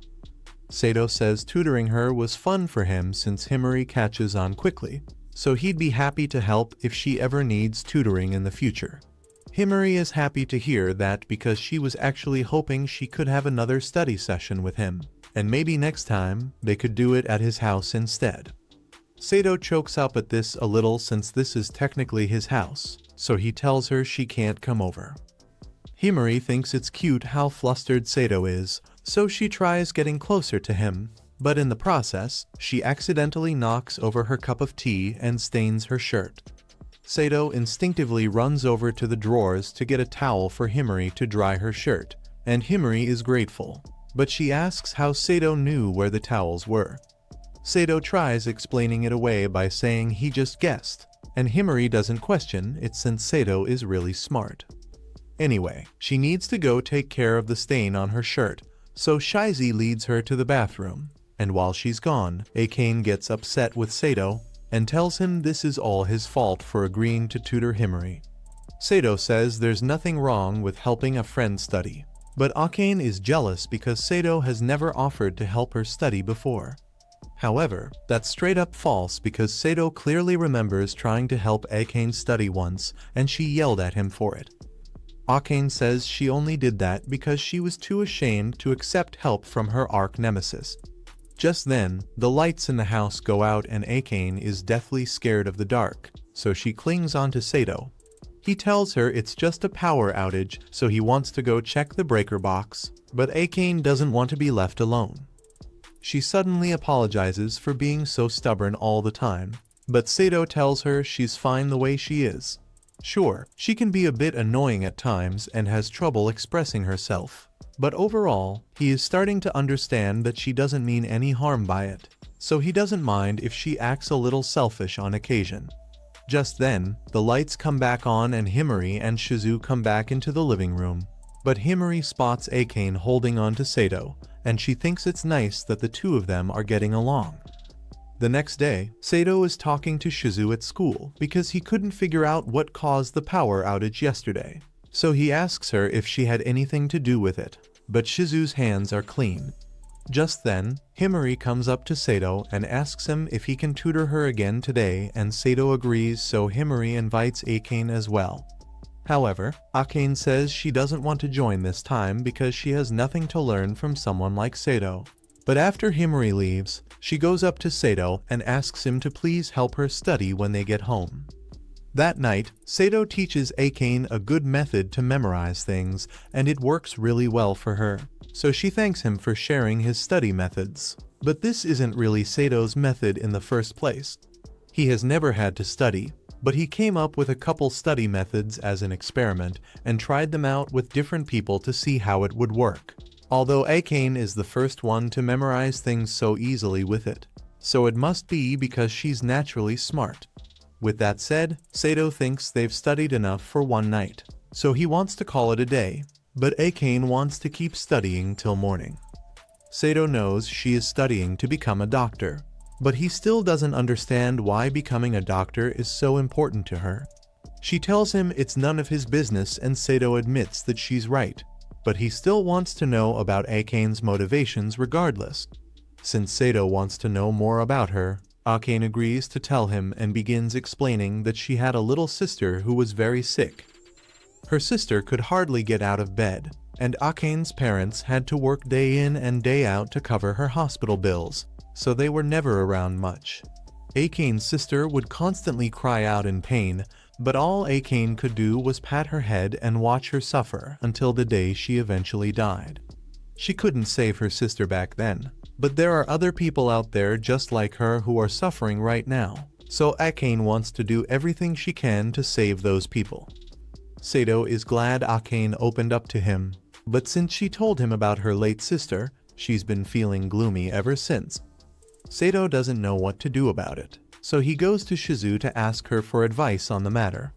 Sato says tutoring her was fun for him since Himari catches on quickly, so he'd be happy to help if she ever needs tutoring in the future. Himari is happy to hear that because she was actually hoping she could have another study session with him, and maybe next time they could do it at his house instead. Sato chokes up at this a little since this is technically his house, so he tells her she can't come over. Himari thinks it's cute how flustered Sato is, so she tries getting closer to him, but in the process, she accidentally knocks over her cup of tea and stains her shirt. Sato instinctively runs over to the drawers to get a towel for Himari to dry her shirt, and Himari is grateful, but she asks how Sato knew where the towels were. Sato tries explaining it away by saying he just guessed, and Himari doesn't question it since Sato is really smart. Anyway, she needs to go take care of the stain on her shirt, so Shizy leads her to the bathroom, and while she's gone, Akane gets upset with Sato and tells him this is all his fault for agreeing to tutor Himari. Sato says there's nothing wrong with helping a friend study, but Akane is jealous because Sato has never offered to help her study before. However, that's straight up false because Sato clearly remembers trying to help Akane study once and she yelled at him for it. Akane says she only did that because she was too ashamed to accept help from her arch nemesis. Just then, the lights in the house go out and Akane is deathly scared of the dark, so she clings onto Sato. He tells her it's just a power outage, so he wants to go check the breaker box, but Akane doesn't want to be left alone. She suddenly apologizes for being so stubborn all the time, but Sato tells her she's fine the way she is. Sure, she can be a bit annoying at times and has trouble expressing herself, but overall, he is starting to understand that she doesn't mean any harm by it, so he doesn't mind if she acts a little selfish on occasion. Just then, the lights come back on and Himari and Shizu come back into the living room, but Himari spots Akane holding on to Sato, and she thinks it's nice that the two of them are getting along. The next day, Sato is talking to Shizu at school because he couldn't figure out what caused the power outage yesterday. So he asks her if she had anything to do with it, but Shizu's hands are clean. Just then, Himari comes up to Sato and asks him if he can tutor her again today, and Sato agrees, so Himari invites Akane as well. However, Akane says she doesn't want to join this time because she has nothing to learn from someone like Sato. But after Himari leaves, she goes up to Sato and asks him to please help her study when they get home. That night, Sato teaches Akane a good method to memorize things, and it works really well for her, so she thanks him for sharing his study methods. But this isn't really Sato's method in the first place. He has never had to study, but he came up with a couple study methods as an experiment and tried them out with different people to see how it would work. Although Akane is the first one to memorize things so easily with it, so it must be because she's naturally smart. With that said, Sato thinks they've studied enough for one night, so he wants to call it a day, but Akane wants to keep studying till morning. Sato knows she is studying to become a doctor, but he still doesn't understand why becoming a doctor is so important to her. She tells him it's none of his business and Sato admits that she's right, but he still wants to know about Akane's motivations regardless. Since Sato wants to know more about her, Akane agrees to tell him and begins explaining that she had a little sister who was very sick. Her sister could hardly get out of bed, and Akane's parents had to work day in and day out to cover her hospital bills, so they were never around much. Akane's sister would constantly cry out in pain, but all Akane could do was pat her head and watch her suffer until the day she eventually died. She couldn't save her sister back then, but there are other people out there just like her who are suffering right now, so Akane wants to do everything she can to save those people. Sato is glad Akane opened up to him, but since she told him about her late sister, she's been feeling gloomy ever since. Sato doesn't know what to do about it, so he goes to Shizu to ask her for advice on the matter.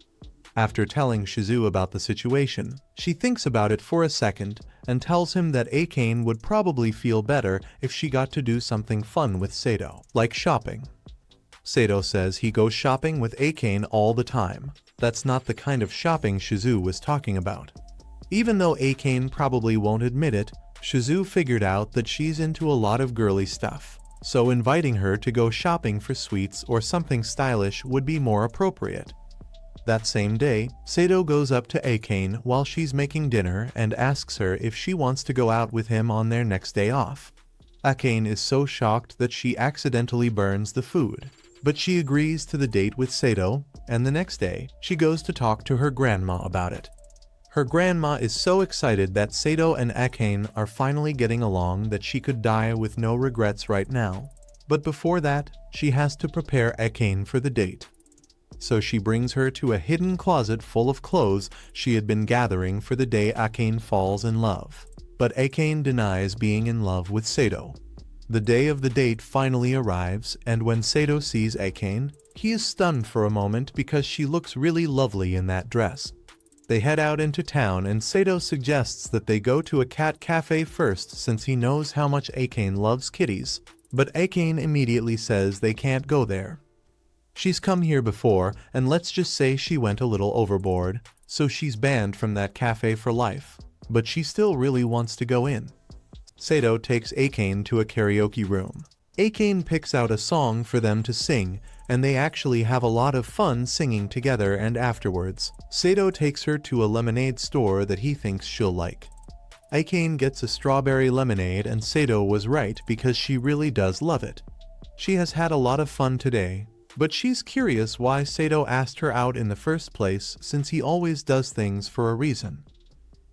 After telling Shizu about the situation, she thinks about it for a second and tells him that Akane would probably feel better if she got to do something fun with Sato, like shopping. Sato says he goes shopping with Akane all the time. That's not the kind of shopping Shizu was talking about. Even though Akane probably won't admit it, Shizu figured out that she's into a lot of girly stuff, so inviting her to go shopping for sweets or something stylish would be more appropriate. That same day, Sato goes up to Akane while she's making dinner and asks her if she wants to go out with him on their next day off. Akane is so shocked that she accidentally burns the food, but she agrees to the date with Sato, and the next day, she goes to talk to her grandma about it. Her grandma is so excited that Sato and Akane are finally getting along that she could die with no regrets right now, but before that, she has to prepare Akane for the date. So she brings her to a hidden closet full of clothes she had been gathering for the day Akane falls in love. But Akane denies being in love with Sato. The day of the date finally arrives, and when Sato sees Akane, he is stunned for a moment because she looks really lovely in that dress. They head out into town and Sato suggests that they go to a cat cafe first since he knows how much Akane loves kitties, but Akane immediately says they can't go there. She's come here before, and let's just say she went a little overboard, so she's banned from that cafe for life, but she still really wants to go in. Sato takes Akane to a karaoke room. Akane picks out a song for them to sing, and they actually have a lot of fun singing together, and afterwards, Sato takes her to a lemonade store that he thinks she'll like. Akane gets a strawberry lemonade and Sato was right because she really does love it. She has had a lot of fun today, but she's curious why Sato asked her out in the first place since he always does things for a reason.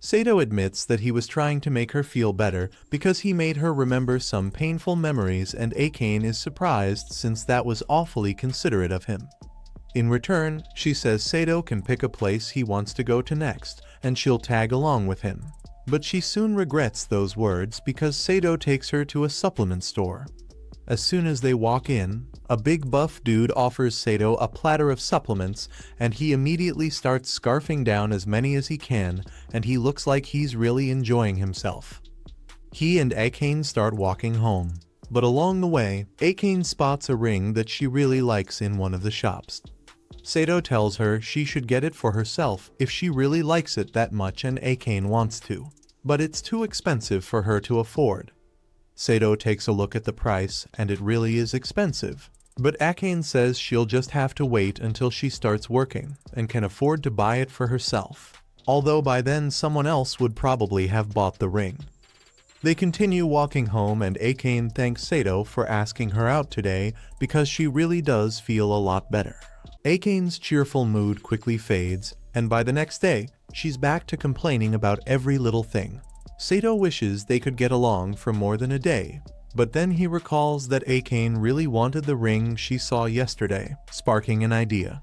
Sato admits that he was trying to make her feel better because he made her remember some painful memories, and Akane is surprised since that was awfully considerate of him. In return, she says Sato can pick a place he wants to go to next, and she'll tag along with him. But she soon regrets those words because Sato takes her to a supplement store. As soon as they walk in, a big buff dude offers Sato a platter of supplements, and he immediately starts scarfing down as many as he can, and he looks like he's really enjoying himself. He and Akane start walking home, but along the way, Akane spots a ring that she really likes in one of the shops. Sato tells her she should get it for herself if she really likes it that much, and Akane wants to, but it's too expensive for her to afford. Sato takes a look at the price, and it really is expensive. But Akane says she'll just have to wait until she starts working, and can afford to buy it for herself. Although by then someone else would probably have bought the ring. They continue walking home, and Akane thanks Sato for asking her out today because she really does feel a lot better. Akane's cheerful mood quickly fades, and by the next day, she's back to complaining about every little thing. Sato wishes they could get along for more than a day, but then he recalls that Akane really wanted the ring she saw yesterday, sparking an idea.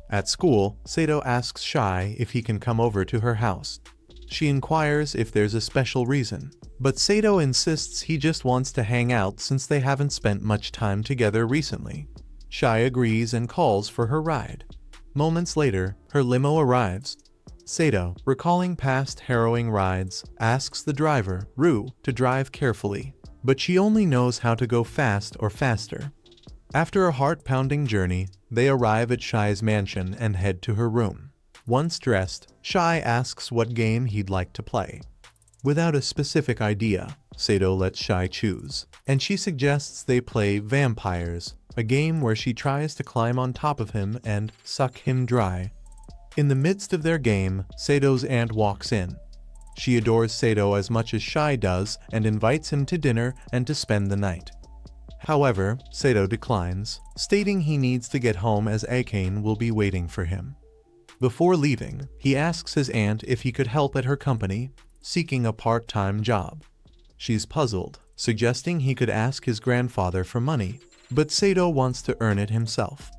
At school, Sato asks Shy if he can come over to her house. She inquires if there's a special reason, but Sato insists he just wants to hang out since they haven't spent much time together recently. Shai agrees and calls for her ride. Moments later, her limo arrives. Sato, recalling past harrowing rides, asks the driver, Ru, to drive carefully, but she only knows how to go fast or faster. After a heart-pounding journey, they arrive at Shai's mansion and head to her room. Once dressed, Shai asks what game he'd like to play. Without a specific idea, Sato lets Shai choose, and she suggests they play Vampires, a game where she tries to climb on top of him and suck him dry. In the midst of their game, Sato's aunt walks in. She adores Sato as much as Shai does and invites him to dinner and to spend the night. However, Sato declines, stating he needs to get home as Akane will be waiting for him. Before leaving, he asks his aunt if he could help at her company, seeking a part-time job. She's puzzled, suggesting he could ask his grandfather for money, but Sato wants to earn it himself.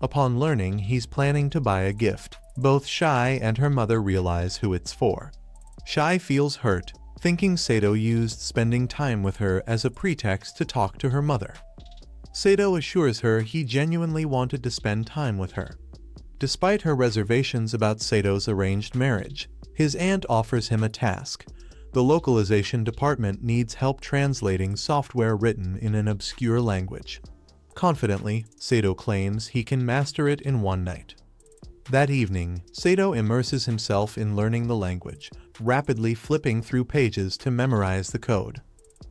Upon learning he's planning to buy a gift, both Shai and her mother realize who it's for. Shai feels hurt, thinking Sato used spending time with her as a pretext to talk to her mother. Sato assures her he genuinely wanted to spend time with her. Despite her reservations about Sato's arranged marriage, his aunt offers him a task. The localization department needs help translating software written in an obscure language. Confidently, Sato claims he can master it in one night. That evening, Sato immerses himself in learning the language, rapidly flipping through pages to memorize the code.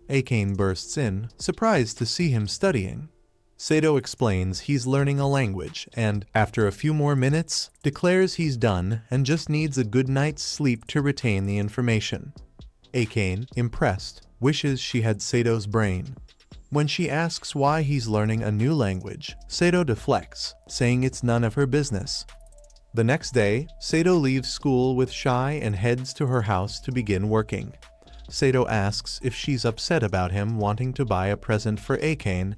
Akane bursts in, surprised to see him studying. Sato explains he's learning a language and, after a few more minutes, declares he's done and just needs a good night's sleep to retain the information. Akane, impressed, wishes she had Sato's brain. When she asks why he's learning a new language, Sato deflects, saying it's none of her business. The next day, Sato leaves school with Shai and heads to her house to begin working. Sato asks if she's upset about him wanting to buy a present for Akane.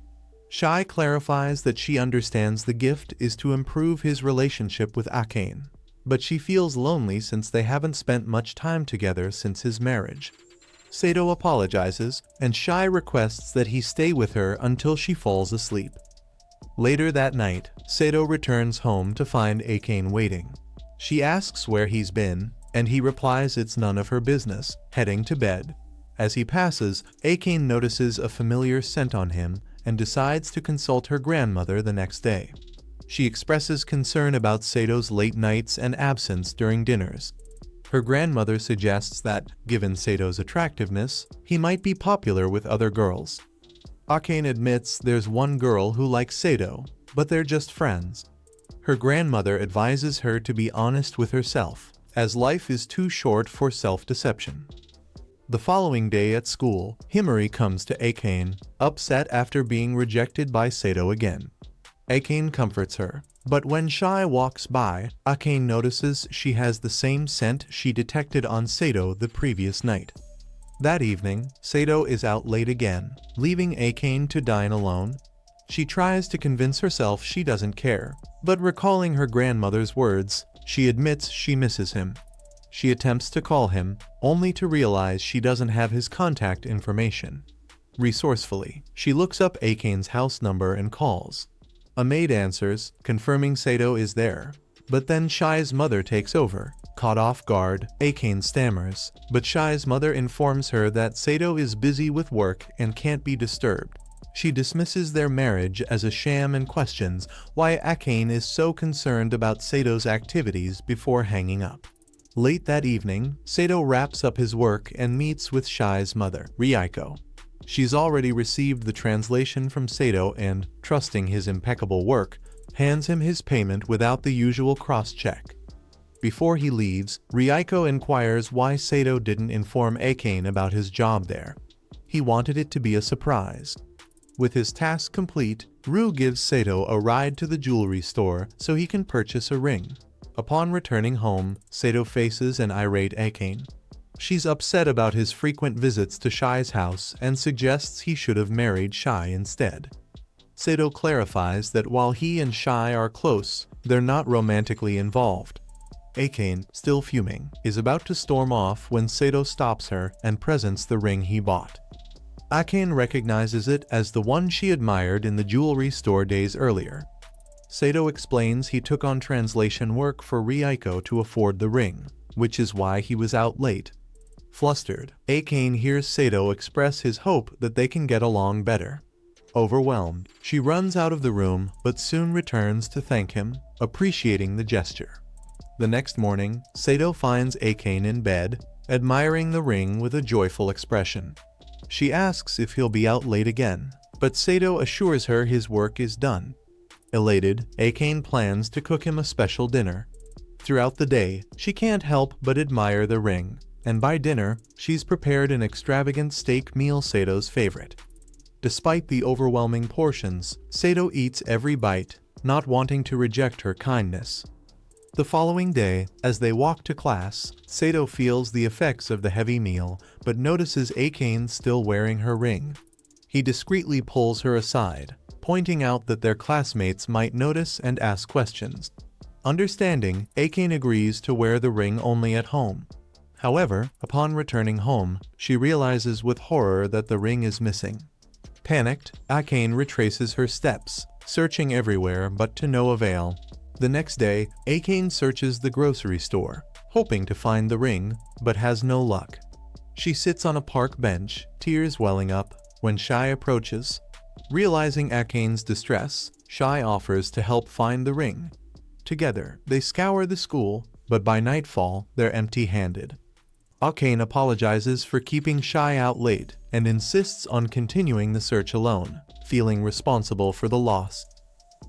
Shai clarifies that she understands the gift is to improve his relationship with Akane, but she feels lonely since they haven't spent much time together since his marriage. Sato apologizes, and Shai requests that he stay with her until she falls asleep. Later that night, Sato returns home to find Akane waiting. She asks where he's been, and he replies it's none of her business, heading to bed. As he passes, Akane notices a familiar scent on him and decides to consult her grandmother the next day. She expresses concern about Sato's late nights and absence during dinners. Her grandmother suggests that, given Sato's attractiveness, he might be popular with other girls. Akane admits there's one girl who likes Sato, but they're just friends. Her grandmother advises her to be honest with herself, as life is too short for self-deception. The following day at school, Himari comes to Akane, upset after being rejected by Sato again. Akane comforts her, but when Shai walks by, Akane notices she has the same scent she detected on Sato the previous night. That evening, Sato is out late again, leaving Akane to dine alone. She tries to convince herself she doesn't care, but recalling her grandmother's words, she admits she misses him. She attempts to call him, only to realize she doesn't have his contact information. Resourcefully, she looks up Akane's house number and calls. A maid answers, confirming Sato is there, but then Shai's mother takes over. Caught off guard, Akane stammers, but Shai's mother informs her that Sato is busy with work and can't be disturbed. She dismisses their marriage as a sham and questions why Akane is so concerned about Sato's activities before hanging up. Late that evening, Sato wraps up his work and meets with Shai's mother, Ryuko. She's already received the translation from Sato and, trusting his impeccable work, hands him his payment without the usual cross-check. Before he leaves, Ryuko inquires why Sato didn't inform Akane about his job there. He wanted it to be a surprise. With his task complete, Ru gives Sato a ride to the jewelry store so he can purchase a ring. Upon returning home, Sato faces an irate Akane. She's upset about his frequent visits to Shai's house and suggests he should have married Shai instead. Sato clarifies that while he and Shai are close, they're not romantically involved. Akane, still fuming, is about to storm off when Sato stops her and presents the ring he bought. Akane recognizes it as the one she admired in the jewelry store days earlier. Sato explains he took on translation work for Ryuko to afford the ring, which is why he was out late. Flustered, Akane hears Sato express his hope that they can get along better. Overwhelmed, she runs out of the room but soon returns to thank him, appreciating the gesture. The next morning, Sato finds Akane in bed, admiring the ring with a joyful expression. She asks if he'll be out late again, but Sato assures her his work is done. Elated, Akane plans to cook him a special dinner. Throughout the day, she can't help but admire the ring, and by dinner, she's prepared an extravagant steak meal Sato's favorite. Despite the overwhelming portions, Sato eats every bite, not wanting to reject her kindness. The following day, as they walk to class, Sato feels the effects of the heavy meal, but notices Akane still wearing her ring. He discreetly pulls her aside, pointing out that their classmates might notice and ask questions. Understanding, Akane agrees to wear the ring only at home. However, upon returning home, she realizes with horror that the ring is missing. Panicked, Akane retraces her steps, searching everywhere but to no avail. The next day, Akane searches the grocery store, hoping to find the ring, but has no luck. She sits on a park bench, tears welling up, when Shai approaches. Realizing Akane's distress, Shai offers to help find the ring. Together, they scour the school, but by nightfall, they're empty-handed. Akane apologizes for keeping Shai out late and insists on continuing the search alone, feeling responsible for the loss.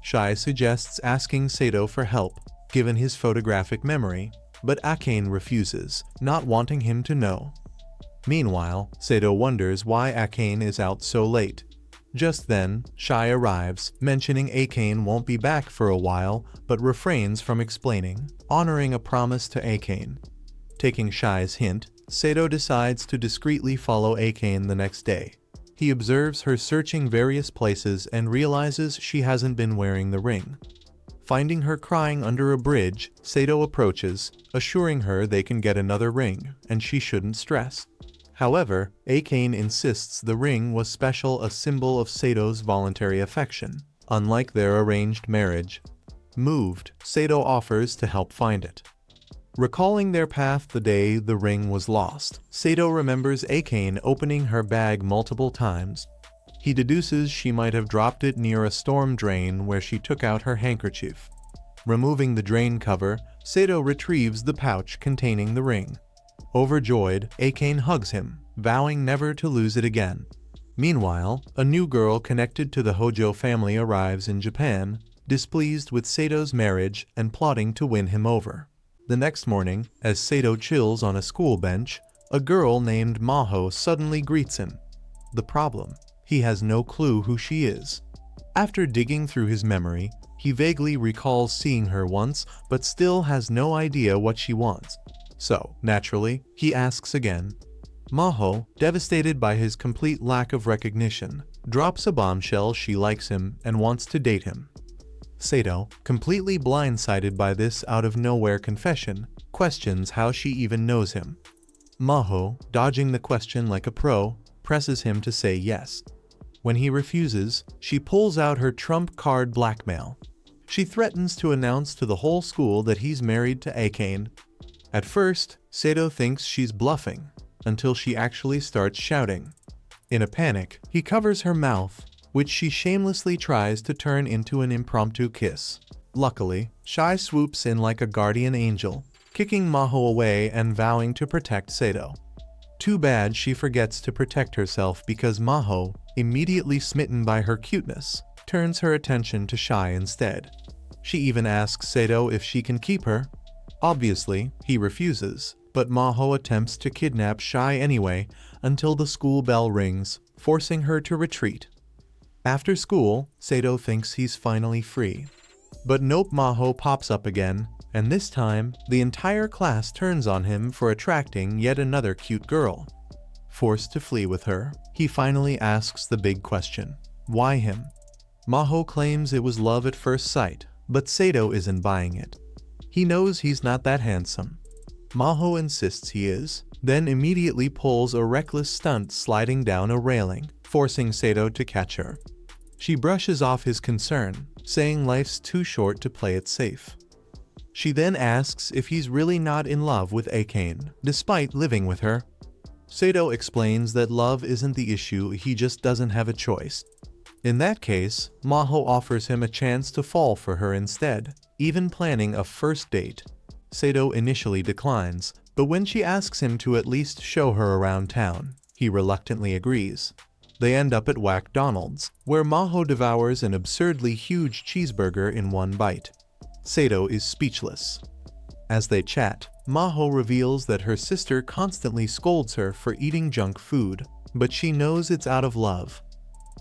Shai suggests asking Sato for help, given his photographic memory, but Akane refuses, not wanting him to know. Meanwhile, Sato wonders why Akane is out so late. Just then, Shai arrives, mentioning Akane won't be back for a while, but refrains from explaining, honoring a promise to Akane. Taking Shai's hint, Sato decides to discreetly follow Akane the next day. He observes her searching various places and realizes she hasn't been wearing the ring. Finding her crying under a bridge, Sato approaches, assuring her they can get another ring, and she shouldn't stress. However, Akane insists the ring was special, a symbol of Sato's voluntary affection, unlike their arranged marriage. Moved, Sato offers to help find it. Recalling their path the day the ring was lost, Sato remembers Akane opening her bag multiple times. He deduces she might have dropped it near a storm drain where she took out her handkerchief. Removing the drain cover, Sato retrieves the pouch containing the ring. Overjoyed, Akane hugs him, vowing never to lose it again. Meanwhile, a new girl connected to the Hojo family arrives in Japan, displeased with Sato's marriage and plotting to win him over. The next morning, as Sato chills on a school bench, a girl named Maho suddenly greets him. The problem? He has no clue who she is. After digging through his memory, he vaguely recalls seeing her once, but still has no idea what she wants. So, naturally, he asks again. Maho, devastated by his complete lack of recognition, drops a bombshell she likes him and wants to date him. Sato, completely blindsided by this out-of-nowhere confession, questions how she even knows him. Maho, dodging the question like a pro, presses him to say yes. When he refuses, she pulls out her trump card blackmail. She threatens to announce to the whole school that he's married to Akane. At first, Sato thinks she's bluffing, until she actually starts shouting. In a panic, he covers her mouth, which she shamelessly tries to turn into an impromptu kiss. Luckily, Shai swoops in like a guardian angel, kicking Maho away and vowing to protect Sato. Too bad she forgets to protect herself because Maho, immediately smitten by her cuteness, turns her attention to Shai instead. She even asks Sato if she can keep her. Obviously, he refuses, but Maho attempts to kidnap Shai anyway until the school bell rings, forcing her to retreat. After school, Sato thinks he's finally free. But nope, Maho pops up again, and this time, the entire class turns on him for attracting yet another cute girl. Forced to flee with her, he finally asks the big question: why him? Maho claims it was love at first sight, but Sato isn't buying it. He knows he's not that handsome. Maho insists he is, then immediately pulls a reckless stunt sliding down a railing, forcing Sato to catch her. She brushes off his concern, saying life's too short to play it safe. She then asks if he's really not in love with Akane, despite living with her. Sato explains that love isn't the issue, he just doesn't have a choice. In that case, Maho offers him a chance to fall for her instead, even planning a first date. Sato initially declines, but when she asks him to at least show her around town, he reluctantly agrees. They end up at McDonald's, where Maho devours an absurdly huge cheeseburger in one bite. Sato is speechless. As they chat, Maho reveals that her sister constantly scolds her for eating junk food, but she knows it's out of love.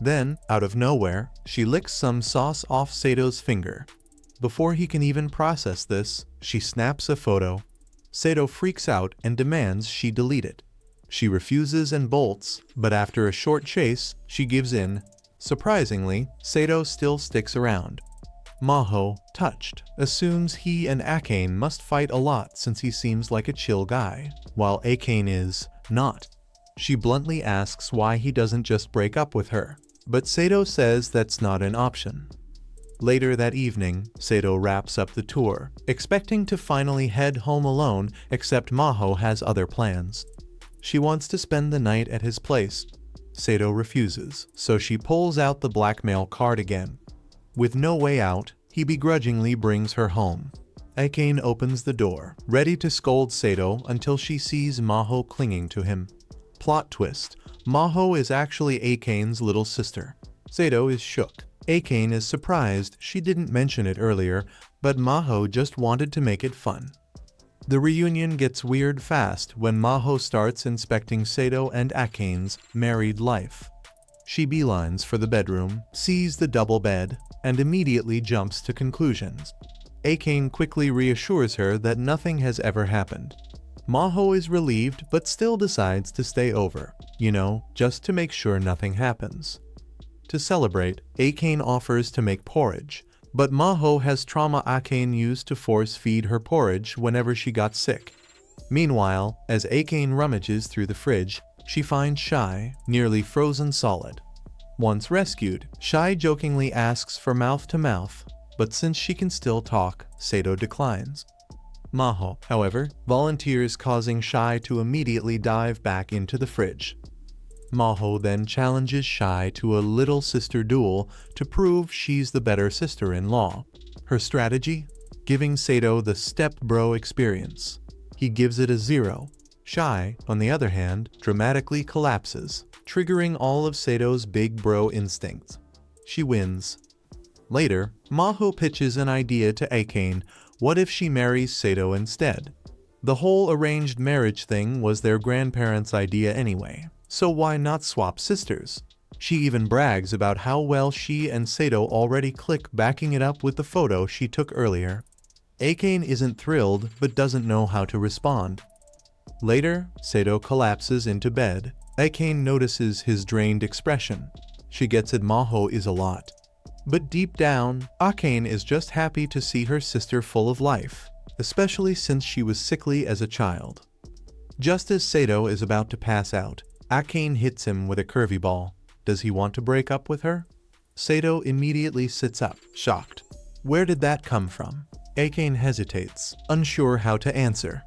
Then, out of nowhere, she licks some sauce off Sato's finger. Before he can even process this, she snaps a photo. Sato freaks out and demands she delete it. She refuses and bolts, but after a short chase, she gives in. Surprisingly, Sato still sticks around. Maho, touched, assumes he and Akane must fight a lot since he seems like a chill guy, while Akane is not. She bluntly asks why he doesn't just break up with her, but Sato says that's not an option. Later that evening, Sato wraps up the tour, expecting to finally head home alone, except Maho has other plans. She wants to spend the night at his place. Sato refuses, so she pulls out the blackmail card again. With no way out, he begrudgingly brings her home. Akane opens the door, ready to scold Sato until she sees Maho clinging to him. Plot twist: Maho is actually Akane's little sister. Sato is shook. Akane is surprised she didn't mention it earlier, but Maho just wanted to make it fun. The reunion gets weird fast when Maho starts inspecting Sato and Akane's married life. She beelines for the bedroom, sees the double bed, and immediately jumps to conclusions. Akane quickly reassures her that nothing has ever happened. Maho is relieved but still decides to stay over, just to make sure nothing happens. To celebrate, Akane offers to make porridge, but Maho has trauma Akane used to force feed her porridge whenever she got sick. Meanwhile, as Akane rummages through the fridge, she finds Shai, nearly frozen solid. Once rescued, Shai jokingly asks for mouth-to-mouth, but since she can still talk, Sato declines. Maho, however, volunteers, causing Shai to immediately dive back into the fridge. Maho then challenges Shai to a little sister duel to prove she's the better sister-in-law. Her strategy? Giving Sato the step-bro experience. He gives it a 0. Shai, on the other hand, dramatically collapses, triggering all of Sato's big bro instincts. She wins. Later, Maho pitches an idea to Akane. What if she marries Sato instead? The whole arranged marriage thing was their grandparents' idea anyway, so why not swap sisters? She even brags about how well she and Sato already click, backing it up with the photo she took earlier. Akane isn't thrilled but doesn't know how to respond. Later, Sato collapses into bed. Akane notices his drained expression. She gets it, Maho is a lot. But deep down, Akane is just happy to see her sister full of life, especially since she was sickly as a child. Just as Sato is about to pass out, Akane hits him with a curvy ball. Does he want to break up with her? Sato immediately sits up, shocked. Where did that come from? Akane hesitates, unsure how to answer.